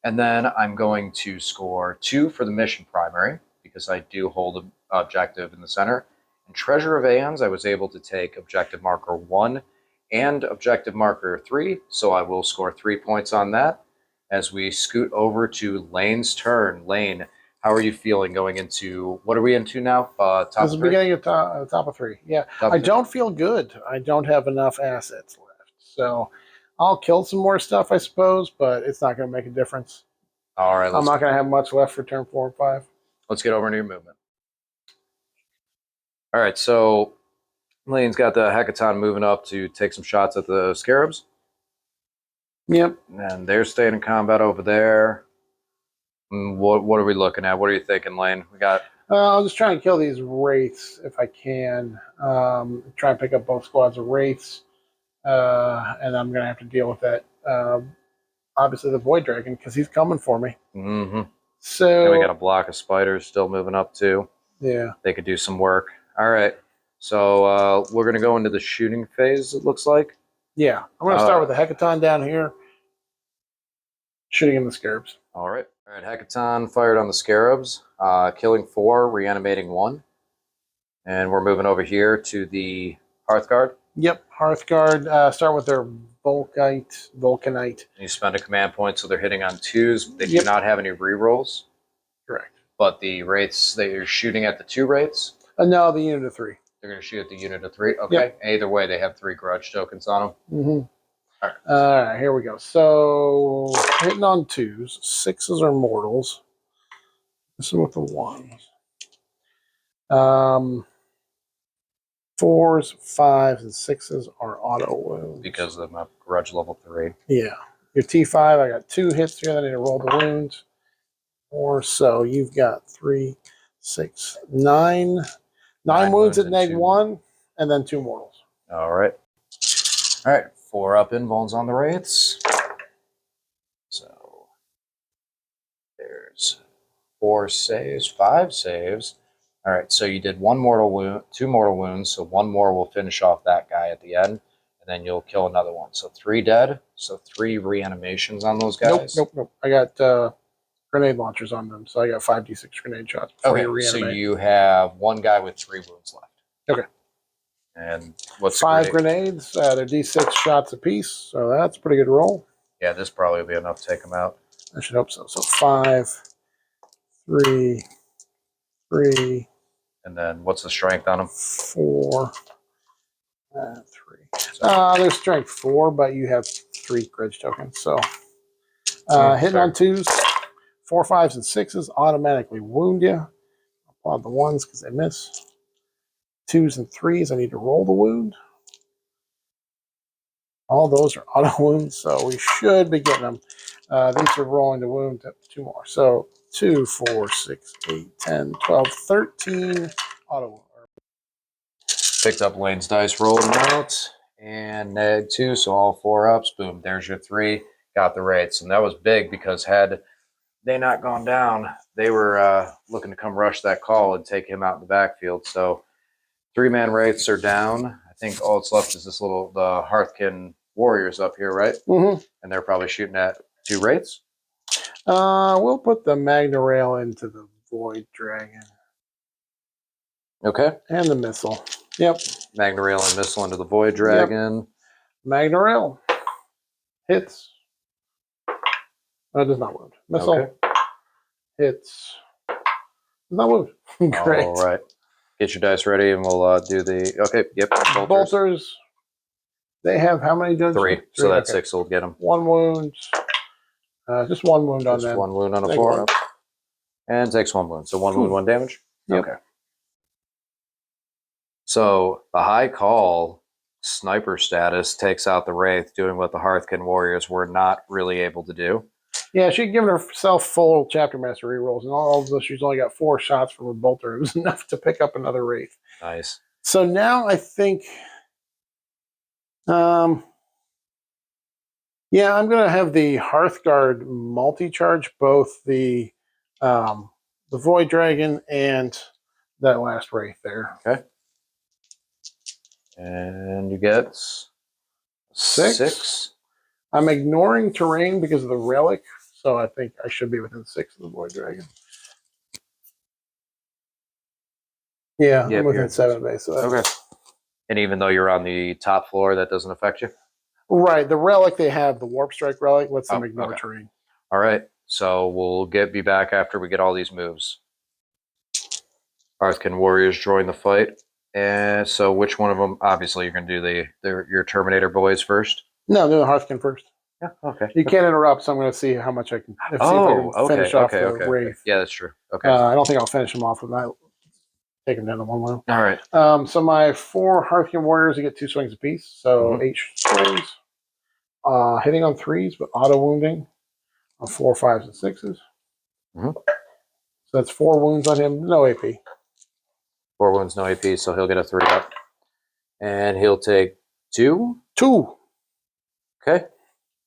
And then I'm going to score 2 for the mission primary because I do hold an objective in the center. And Treasure of Aeons, I was able to take Objective Marker 1 and Objective Marker 3, so I will score 3 points on that. As we scoot over to Lane's turn. Lane, how are you feeling going into, what are we into now? Top This is the 3? beginning of top of 3. Yeah, I don't feel good. I don't have enough assets left. So I'll kill some more stuff, I suppose, but it's not going to make a difference. All right. I'm not going to have much left for turn 4 and 5. Let's get over into your movement. All right, so Lane's got the Hecaton moving up to take some shots at the Scarabs. Yep. And they're staying in combat over there. What are we looking at? What are you thinking, Lane? We got... I'll just try and kill these Wraiths if I can. Try and pick up both squads of Wraiths. And I'm going to have to deal with that. Obviously, the Void Dragon, because he's coming for me. Mm-hmm. So... And we got a block of spiders still moving up, too. Yeah. They could do some work. All right. So we're going to go into the shooting phase, it looks like. Yeah. I'm going to start with the Hecaton down here. Shooting in the Scarabs. All right. All right. Hecaton fired on the Scarabs. Killing 4, reanimating 1. And we're moving over here to the Hearthguard. Yep. Hearthguard. Start with their Vulcanite. You spend a command point, so they're hitting on 2s. They do not have any rerolls. Correct. But the Wraiths, they're shooting at the 2 Wraiths. No, the unit of 3. They're going to shoot at the unit of 3. Okay. Yep. Either way, they have 3 grudge tokens on them. Mm-hmm. All right, here we go. So hitting on 2s, 6s are mortals. This is with the 1s. 4s, 5s, and 6s are auto wounds. Because of my grudge level 3. Yeah. Your T5, I got 2 hits here. I need to roll the wounds. Or so you've got 3, 6, 9. 9 wounds at -1, and then 2 mortals. All right. All right. 4 up invulns on the wraiths. So there's 4 saves, 5 saves. All right. So you did 1 mortal wound, 2 mortal wounds. So 1 more will finish off that guy at the end, and then you'll kill another one. So 3 dead. So 3 reanimations on those guys. Nope. I got grenade launchers on them, so I got 5d6 grenade shots. Okay. So you have 1 guy with 3 wounds left. Okay. And what's 5 grenades? They're d6 shots apiece, so that's a pretty good roll. Yeah, this probably will be enough to take them out. I should hope so. So 5, 3, 3. And then what's the strength on them? 4, 3. There's strength 4, but you have 3 grudge tokens. So hitting on 2s, 4, 5s, and 6s automatically wound you. Applaud the 1s because they miss. 2s and 3s, I need to roll the wound. All those are auto wounds, so we should be getting them. These are rolling the wound up 2 more. So 2, 4, 6, 8, 10, 12, 13 auto wounds. Picked up Lane's dice, rolled them out, and neg 2, so all 4 ups. Boom, there's your 3. Got the wraiths, and that was big because had they not gone down, they were looking to come rush that call and take him out in the backfield. So 3-man wraiths are down. I think all that's left is the Hearthkin warriors up here, right? Mm-hmm. And they're probably shooting at 2 wraiths. We'll put the Magna Rail into the Void Dragon. Okay. And the missile. Yep. Magna Rail and missile into the Void Dragon. Yep. Magna Rail. Hits. It does not wound. Missile. Okay. Hits. Does not wound. Great. All right. Get your dice ready and we'll do the... Okay, yep. Bolters. They have how many judges? 3. So that's 6 will get them. 1 wound. Just 1 wound on them. Just 1 wound on a 4 up. And takes 1 wound. So 1 wound, 1 damage? Yep. Okay. So the high call sniper status takes out the Wraith, doing what the Hearthkin warriors were not really able to do. Yeah, she'd given herself full chapter master rerolls, and all of those she's only got 4 shots from her bolter. It was enough to pick up another Wraith. Nice. So now I think, yeah, I'm going to have the Hearthguard multi-charge both the Void Dragon and that last Wraith there. Okay. And you get 6. I'm ignoring terrain because of the relic, so I think I should be within 6 of the Void Dragon. Yeah, I'm within 7 base. So okay. And even though you're on the top floor, that doesn't affect you? Right. The relic they have, the Warp Strike relic, lets them ignore terrain. All right. So we'll be back after we get all these moves. Hearthkin warriors join the fight. And so which one of them? Obviously, you're going to do your Terminator boys first? No, do the Hearthkin first. Yeah, okay. You can't interrupt, so I'm going to see how much I can, finish off the Wraith. Yeah, that's true. Okay. I don't think I'll finish them off with that. Take them down to 1 wound. All right. So my 4 Hearthkin warriors, you get 2 swings apiece, so 8 swings. Hitting on 3s, but auto wounding on 4, 5s, and 6s. So that's 4 wounds on him, no AP. 4 wounds, no AP, so he'll get a 3 up. And he'll take 2? 2. Okay.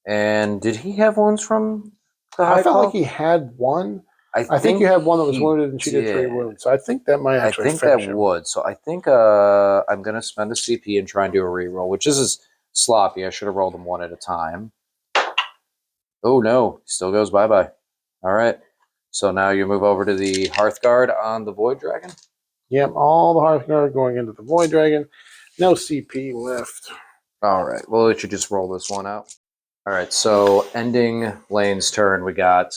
And did he have wounds from the high I felt call? like he had 1. I think you had one that was wounded and she did 3 wounds. So I think that might actually finish that him. would. So I think I'm going to spend a CP and try and do a reroll, which is sloppy. I should have rolled them 1 at a time. Oh, no. He still goes bye-bye. All right. So now you move over to the Hearthguard on the Void Dragon? Yep, all the Hearthguard going into the Void Dragon. No CP left. All right. Well, we should just roll this one out. All right. So ending Lane's turn, we got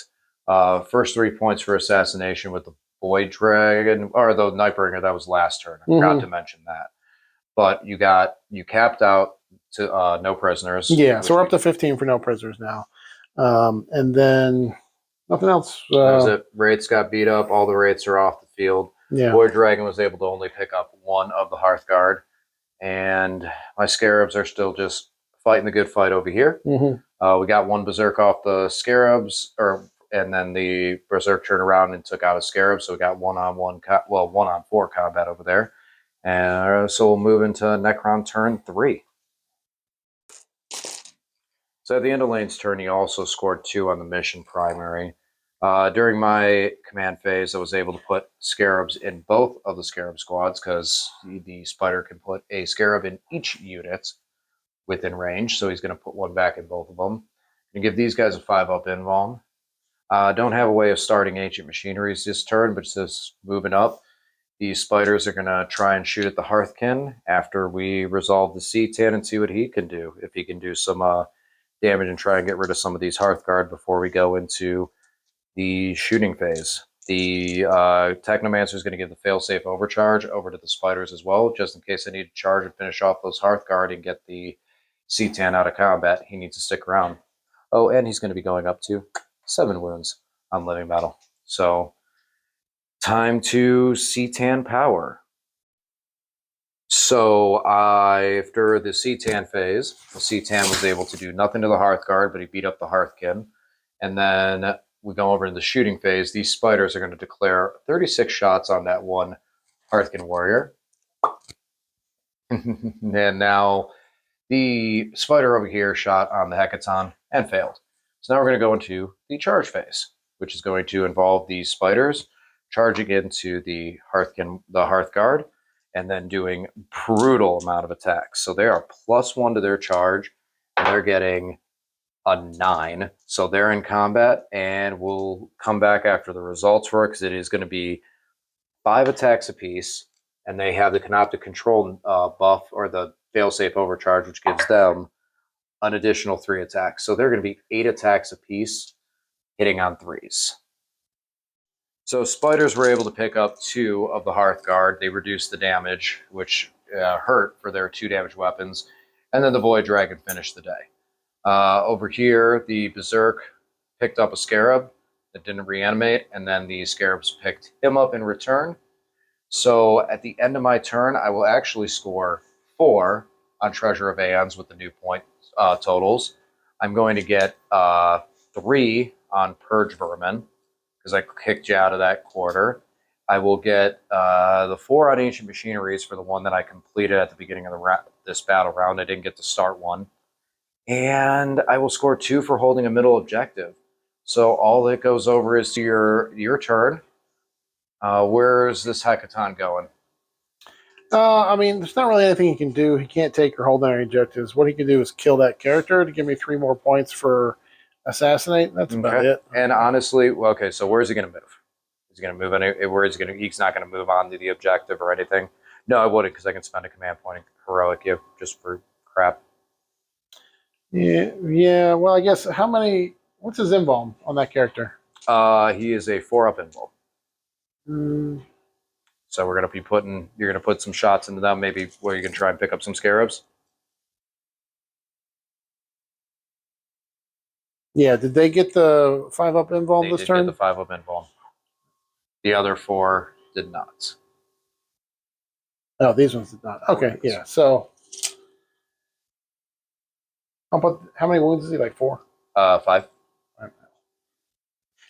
first 3 points for assassination with the Void Dragon, or the Nightbringer. That was last turn. I forgot to mention that. But you capped out to no prisoners. Yeah, so we're up to 15 for no prisoners now. And then nothing else. That was it. Wraiths got beat up. All the Wraiths are off the field. Yeah. Void Dragon was able to only pick up one of the Hearthguard. And my Scarabs are still just fighting the good fight over here. Mm-hmm. We got one Berserk off the Scarabs, and then the Berserk turned around and took out a Scarab. So we got one-on-one, one-on-4 combat over there. And so we'll move into Necron turn 3. So at the end of Lane's turn, he also scored 2 on the mission primary. During my command phase, I was able to put Scarabs in both of the Scarab squads because the Spider can put a Scarab in each unit within range. So he's going to put one back in both of them. And give these guys a 5-up invuln. Don't have a way of starting Ancient Machineries this turn, but just moving up. These spiders are going to try and shoot at the Hearthkin after we resolve the C10 and see what he can do. If he can do some damage and try and get rid of some of these Hearthguard before we go into the shooting phase. The Technomancer is going to give the failsafe overcharge over to the spiders as well, just in case I need to charge and finish off those Hearthguard and get the C10 out of combat. He needs to stick around. Oh, and he's going to be going up to 7 wounds on Living Battle. So, time to C10 power. So, after the C10 phase, the C10 was able to do nothing to the Hearthguard, but he beat up the Hearthkin. And then we go over in the shooting phase. These spiders are going to declare 36 shots on that one Hearthkin warrior. And now the spider over here shot on the Hecaton and failed. So now we're going to go into the charge phase, which is going to involve these spiders charging into the Hearthguard, and then doing brutal amount of attacks. So they are +1 to their charge, and they're getting a 9. So they're in combat, and we'll come back after the results work, because it is going to be 5 attacks apiece, and they have the Canoptek control buff, or the failsafe overcharge, which gives them an additional 3 attacks. So they're going to be 8 attacks apiece, hitting on 3s. So spiders were able to pick up 2 of the Hearthguard. They reduced the damage, which hurt for their 2 damage weapons. And then the Void Dragon finished the day. Over here, the Berserk picked up a Scarab that didn't reanimate, and then the Scarabs picked him up in return. So at the end of my turn, I will actually score 4 on Treasure of Aeons with the new point totals. I'm going to get 3 on Purge Vermin, because I kicked you out of that quarter. I will get the 4 on Ancient Machineries for the one that I completed at the beginning of this battle round. I didn't get to start one. And I will score 2 for holding a middle objective. So all that goes over is to your turn. Where's this Hecaton going? I mean, there's not really anything he can do. He can't take or hold any objectives. What he can do is kill that character to give me 3 more points for assassinate. That's about it. And honestly, okay, so where's he going to move? Is he going to move anywhere? He's not going to move on to the objective or anything? No, I wouldn't, because I can spend a command point and heroic you just for crap. Yeah. Well, I guess what's his invuln on that character? He is a 4-up invuln. So you're going to put some shots into them, maybe where you can try and pick up some Scarabs. Yeah, did they get the 5-up invuln this turn? They did get the 5-up invuln. The other 4 did not. Oh, these ones did not. Okay, yeah. So I'll put, how many wounds is he? Like 4? 5.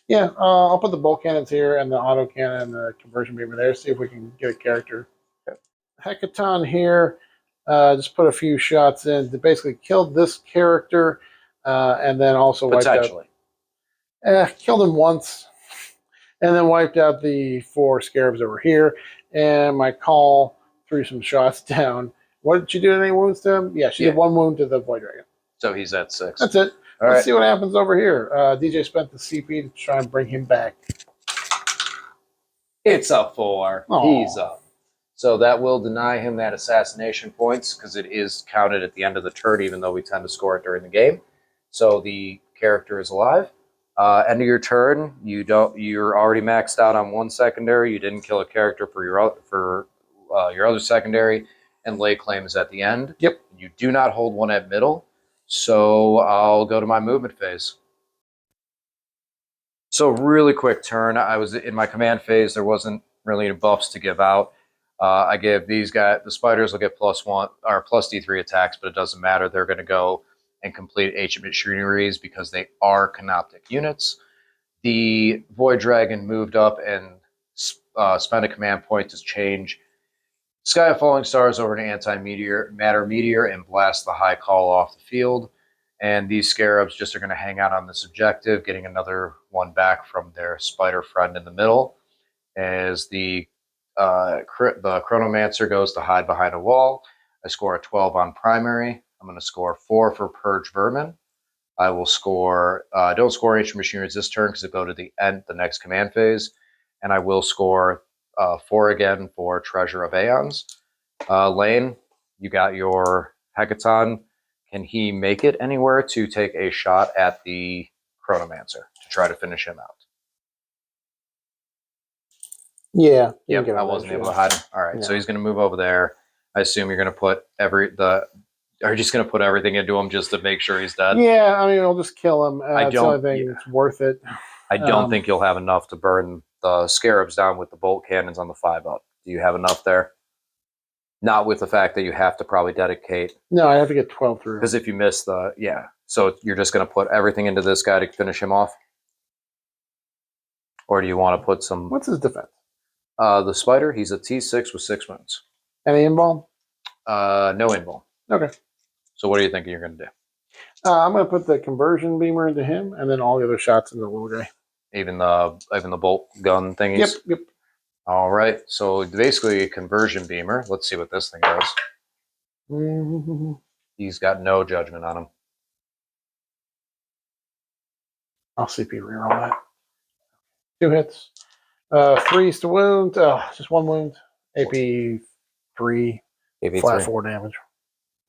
Yeah, I'll put the bolt cannons here and the auto cannon and the conversion beamer there. See if we can get a character. Okay. Hecaton here. Just put a few shots in to basically kill this character, and then also wiped out. Killed him once, and then wiped out the 4 Scarabs over here. And my call threw some shots down. What did she do? Any wounds to him? Yeah, she did 1 wound to the Void Dragon. So he's at 6. That's it. Let's see what happens over here. DJ spent the CP to try and bring him back. It's a 4. Aww. He's up. So that will deny him that assassination points, because it is counted at the end of the turn, even though we tend to score it during the game. So the character is alive. End of your turn, you're already maxed out on 1 secondary. You didn't kill a character for your other secondary, and lay claim is at the end. Yep. You do not hold one at middle, so I'll go to my movement phase. So really quick turn. I was in my command phase. There wasn't really any buffs to give out. I give these guys, the spiders will get +1 or +D3 attacks, but it doesn't matter. They're going to go and complete ancient machineries because they are Canoptek units. The Void Dragon moved up and spent a command point to change Sky of Falling Stars over an anti-meteor matter meteor and blast the high call off the field. And these scarabs just are going to hang out on this objective, getting another one back from their spider friend in the middle. As the Chronomancer goes to hide behind a wall, I score a 12 on primary. I'm going to score 4 for Purge Vermin. I will score, don't score Ancient Machineries this turn because it go to the end, the next command phase. And I will score 4 again for Treasure of Aeons. Lane, you got your Hecaton. Can he make it anywhere to take a shot at the Chronomancer to try to finish him out? Yeah. Yep, I wasn't able to hide him. All right, so he's going to move over there. I assume you're going to put are you just going to put everything into him just to make sure he's dead? Yeah, I mean, I'll just kill him. That's the only thing that's worth it. I don't think you'll have enough to burn the scarabs down with the bolt cannons on the 5-up. Do you have enough there? Not with the fact that you have to probably dedicate. No, I have to get 12 through. Because if you miss so you're just going to put everything into this guy to finish him off? Or do you want to put some... What's his defense? The spider, he's a T6 with 6 wounds. Any involved? No involved. Okay. So what are you thinking you're going to do? I'm going to put the conversion beamer into him, and then all the other shots in the little guy. Even the bolt gun thingies? Yep. All right. So basically a conversion beamer. Let's see what this thing does. Mm-hmm. He's got no judgment on him. I'll CP reroll that. 2 hits. 3s to wound. Just 1 wound. AP 3. AP Flat 3. 4 damage.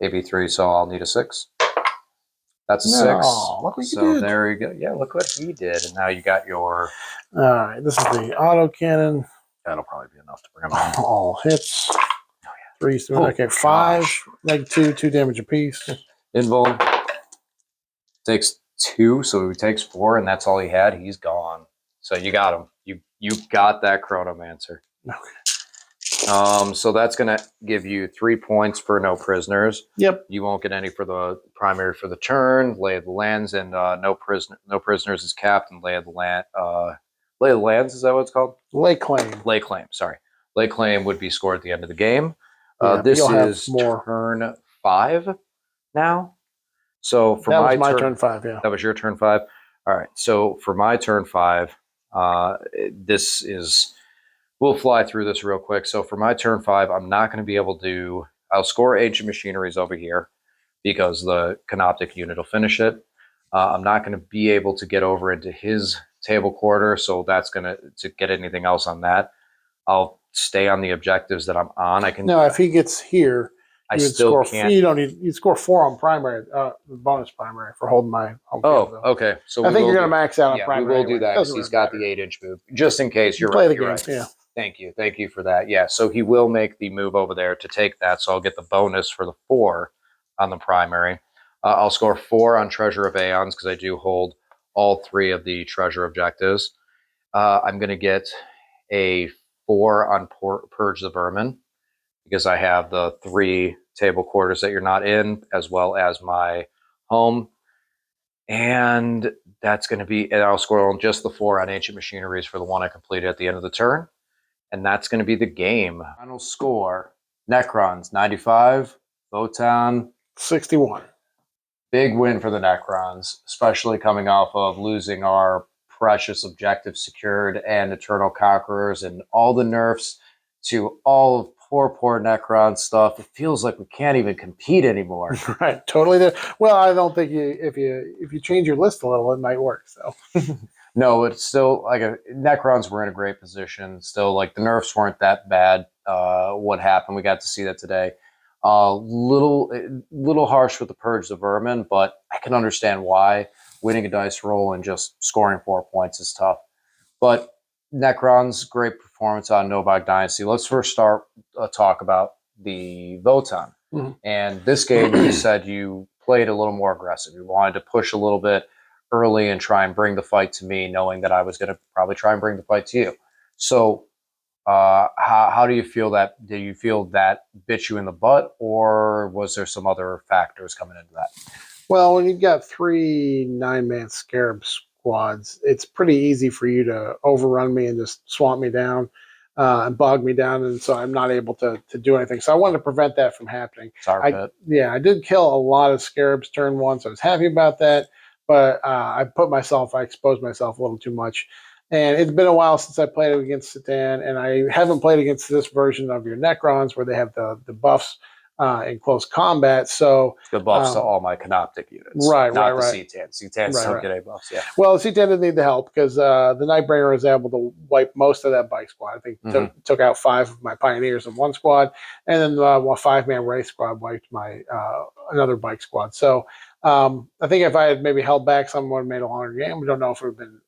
AP 3, so I'll need a 6. That's a 6. Look what you so did. There you go. Yeah, look what he did. And now you got your... All right, this is the auto cannon. That'll probably be enough to bring him down. All hits. Oh, yeah. 3s to wound. Okay, 5. -2. 2 damage apiece. Invuln takes 2, so he takes 4, and that's all he had. He's gone. So you got him. You got that Chronomancer. Okay. So that's going to give you 3 points for no prisoners. Yep. You won't get any for the primary for the turn. Lay of the Lands and no prisoners is capped, and Lay of the Lands, is that what it's called? Lay claim. Lay claim. Sorry, lay claim would be scored at the end of the game. Yeah, this is turn 5 now. So for that was my turn 5. Yeah, that was your turn 5. All right. So for my turn 5, this is. We'll fly through this real quick. So for my turn 5, I'm not going to be able to... I'll score Ancient Machineries over here because the Canoptek unit will finish it. I'm not going to be able to get over into his table quarter, so that's going to get anything else on that. I'll stay on the objectives that I'm on. I can... No, if he gets here, I still can't... You don't need... You score 4 on primary, bonus primary for holding my home field, okay. So I think you're going to max out on primary. We will do that because he's got the 8-inch move. Just in case, you're right. You're right. Yeah. Thank you for that. Yeah, so he will make the move over there to take that, so I'll get the bonus for the 4 on the primary. I'll score 4 on Treasure of Aeons because I do hold all 3 of the treasure objectives. I'm going to get a 4 on Purge the Vermin because I have the 3 table quarters that you're not in, as well as my home. And that's going to be, and I'll score just the 4 on Ancient Machineries for the one I completed at the end of the turn. And that's going to be the game. Final score, Necrons 95, Votan 61. Big win for the Necrons, especially coming off of losing our precious objectives secured and Eternal Conquerors and all the nerfs to all of poor Necron stuff. It feels like we can't even compete anymore. Right, totally. Well, I don't think if you change your list a little, it might work. So. No, it's still like Necrons were in a great position. Still, like the nerfs weren't that bad. What happened? We got to see that today. Little harsh with the Purge the Vermin, but I can understand why. Winning a dice roll and just scoring 4 points is tough. But Necrons, great performance on Novak Dynasty. Let's first start talk about the Votan. Mhm. And this game, you said you played a little more aggressive. You wanted to push a little bit early and try and bring the fight to me, knowing that I was going to probably try and bring the fight to you. So, how do you feel that? Did you feel that bit you in the butt, or was there some other factors coming into that? Well, when you've got 3 9-man scarab squads, it's pretty easy for you to overrun me and just swamp me down and bog me down, and so I'm not able to do anything. So I wanted to prevent that from happening. Sour pit. Yeah, I did kill a lot of scarabs turn one, so I was happy about that. But I exposed myself a little too much. And it's been a while since I played against Satan, and I haven't played against this version of your Necrons where they have the buffs in close combat. So The buffs to all my Canoptek units, right, not right, the right. C10. C10s Right, don't right. get any buffs. Yeah. Well, C10 didn't need the help because the Nightbringer was able to wipe most of that bike squad. I think took out 5 of my Pioneers in one squad, and then a 5-man Wraith squad wiped my another bike squad. So I think if I had maybe held back, someone would have made a longer game. We don't know if it would have been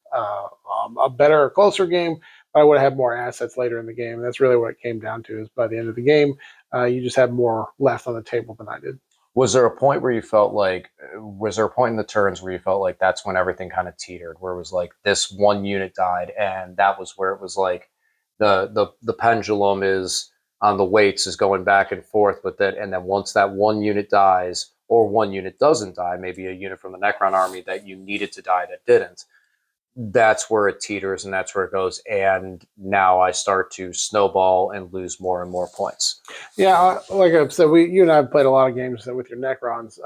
a better or closer game, but I would have had more assets later in the game. And that's really what it came down to. Is by the end of the game, you just had more left on the table than I did. Was there a point where you felt like, was there a point in the turns where you felt like that's when everything kind of teetered, where it was like this one unit died, and that was where it was like the pendulum is on the weights is going back and forth with it, and then once that one unit dies or one unit doesn't die, maybe a unit from the Necron army that you needed to die that didn't, that's where it teeters and that's where it goes. And now I start to snowball and lose more and more points. Yeah, like I said, you and I have played a lot of games with your Necrons.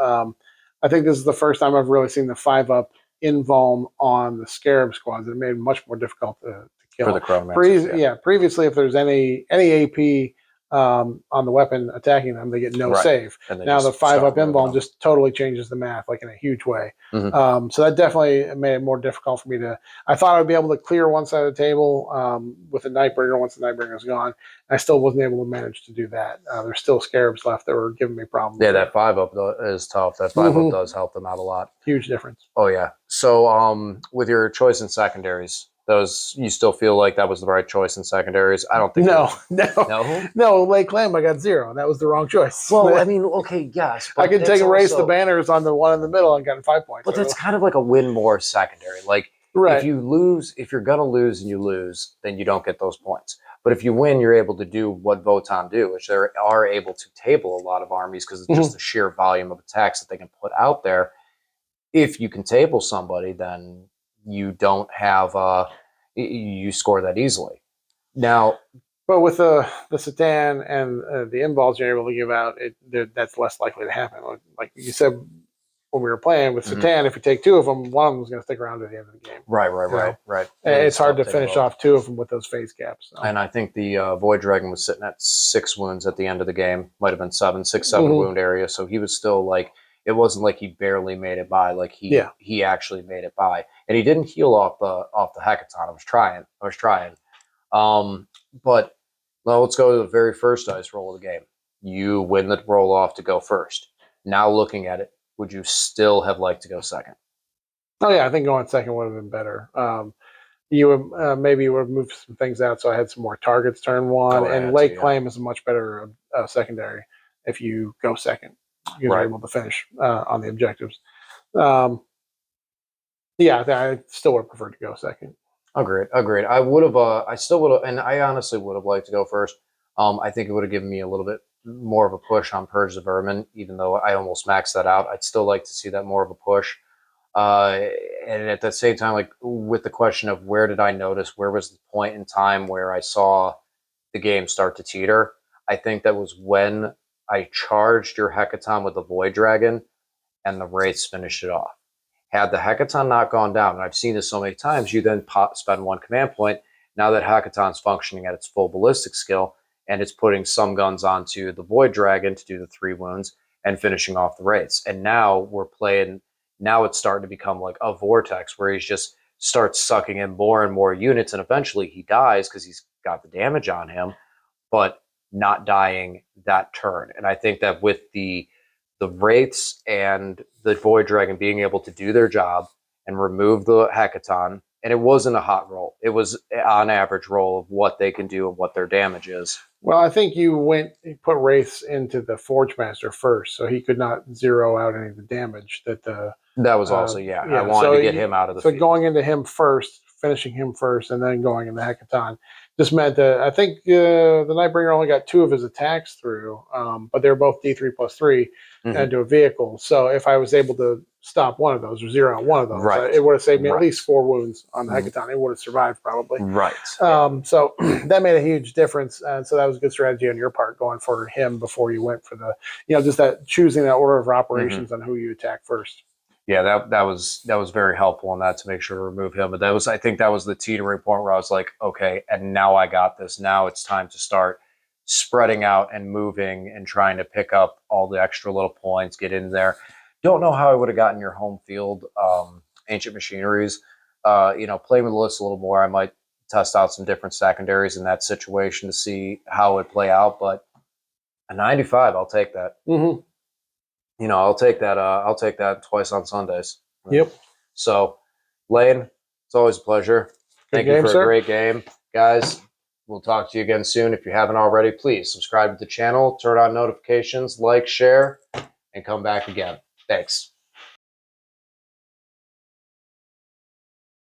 I think this is the first time I've really seen the 5-up invuln on the Scarab squads. It made it much more difficult to kill. For the Chronomancers, previously, if there's any AP on the weapon attacking them, they get no save. Now the 5-up invuln just totally changes the math, like in a huge way. So that definitely made it more difficult for me to. I thought I'd be able to clear one side of the table with a Nightbringer once the Nightbringer's gone. I still wasn't able to manage to do that. There's still scarabs left that were giving me problems. Yeah, that 5-up is tough. That 5-up does help them out a lot. Huge difference. Oh yeah. So with your choice in secondaries, those you still feel like that was the right choice in secondaries? I don't think no. Lake Clam, I got 0. That was the wrong choice. Well, I mean, okay, yes, but I could take erase the banners on the one in the middle and gotten 5 points. But that's kind of like a win more secondary. Like if you lose, if you're gonna lose and you lose, then you don't get those points. But if you win, you're able to do what Votan do, which they are able to table a lot of armies because it's just the sheer volume of attacks that they can put out there. If you can table somebody, then you don't have you score that easily. Now, but with the Satan and the involves you're able to give out, that's less likely to happen. Like you said when we were playing with Satan, if you take 2 of them, one of them is going to stick around to the end of the game. Right. It's hard to finish off 2 of them with those phase gaps. So. And I think the Void Dragon was sitting at 6 wounds at the end of the game. Might have been 7 wound area. So he was still like, it wasn't like he barely made it by. Like he actually made it by, and he didn't heal off the Hecaton. I was trying. But well, let's go to the very first dice roll of the game. You win the roll off to go first. Now looking at it, would you still have liked to go second? Oh yeah, I think going second would have been better. You would maybe you would have moved some things out so I had some more targets turn 1, and Lake Claim is a much better secondary if you go second. You're able to finish on the objectives. I still would have preferred to go second. Agreed. I would have. I still would have, and I honestly would have liked to go first. I think it would have given me a little bit more of a push on Purge the Vermin, even though I almost maxed that out. I'd still like to see that more of a push. And at the same time, like with the question of where did I notice, where was the point in time where I saw the game start to teeter? I think that was when I charged your Hecaton with the Void Dragon and the Wraiths finished it off. Had the Hecaton not gone down, and I've seen this so many times, you then spend 1 command point. Now that Hecaton's functioning at its full ballistic skill, and it's putting some guns onto the Void Dragon to do the 3 wounds and finishing off the Wraiths. And now we're playing, now it's starting to become like a vortex where he just starts sucking in more and more units, and eventually he dies because he's got the damage on him, but not dying that turn. And I think that with the Wraiths and the Void Dragon being able to do their job and remove the Hecaton and it wasn't a hot roll. It was on average roll of what they can do and what their damage is. Well, I think you put Wraiths into the Forge Master first, so he could not zero out any of the damage that the. That was also, I wanted to get him out of the field. Going into him first, finishing him first, and then going into Hecaton just meant that I think the Nightbringer only got 2 of his attacks through, but they were both D3+3 into a vehicle. So if I was able to stop one of those or zero out one of those, it would have saved me at least 4 wounds on the Hecaton. It would have survived probably. Right. So that made a huge difference, and so that was a good strategy on your part, going for him before you went for the, just that choosing that order of operations on who you attack first. Yeah, that was very helpful on that to make sure to remove him. But I think that was the teetering point where I was like, okay, and now I got this. Now it's time to start spreading out and moving and trying to pick up all the extra little points, get in there. Don't know how I would have gotten your home field ancient machineries. Playing with the list a little more, I might test out some different secondaries in that situation to see how it would play out. But a 95, I'll take that. I'll take that. I'll take that twice on Sundays. Yep. So, Lane, it's always a pleasure. Thank you for a great game, guys. We'll talk to you again soon. If you haven't already, please subscribe to the channel, turn on notifications, like, share, and come back again. Thanks.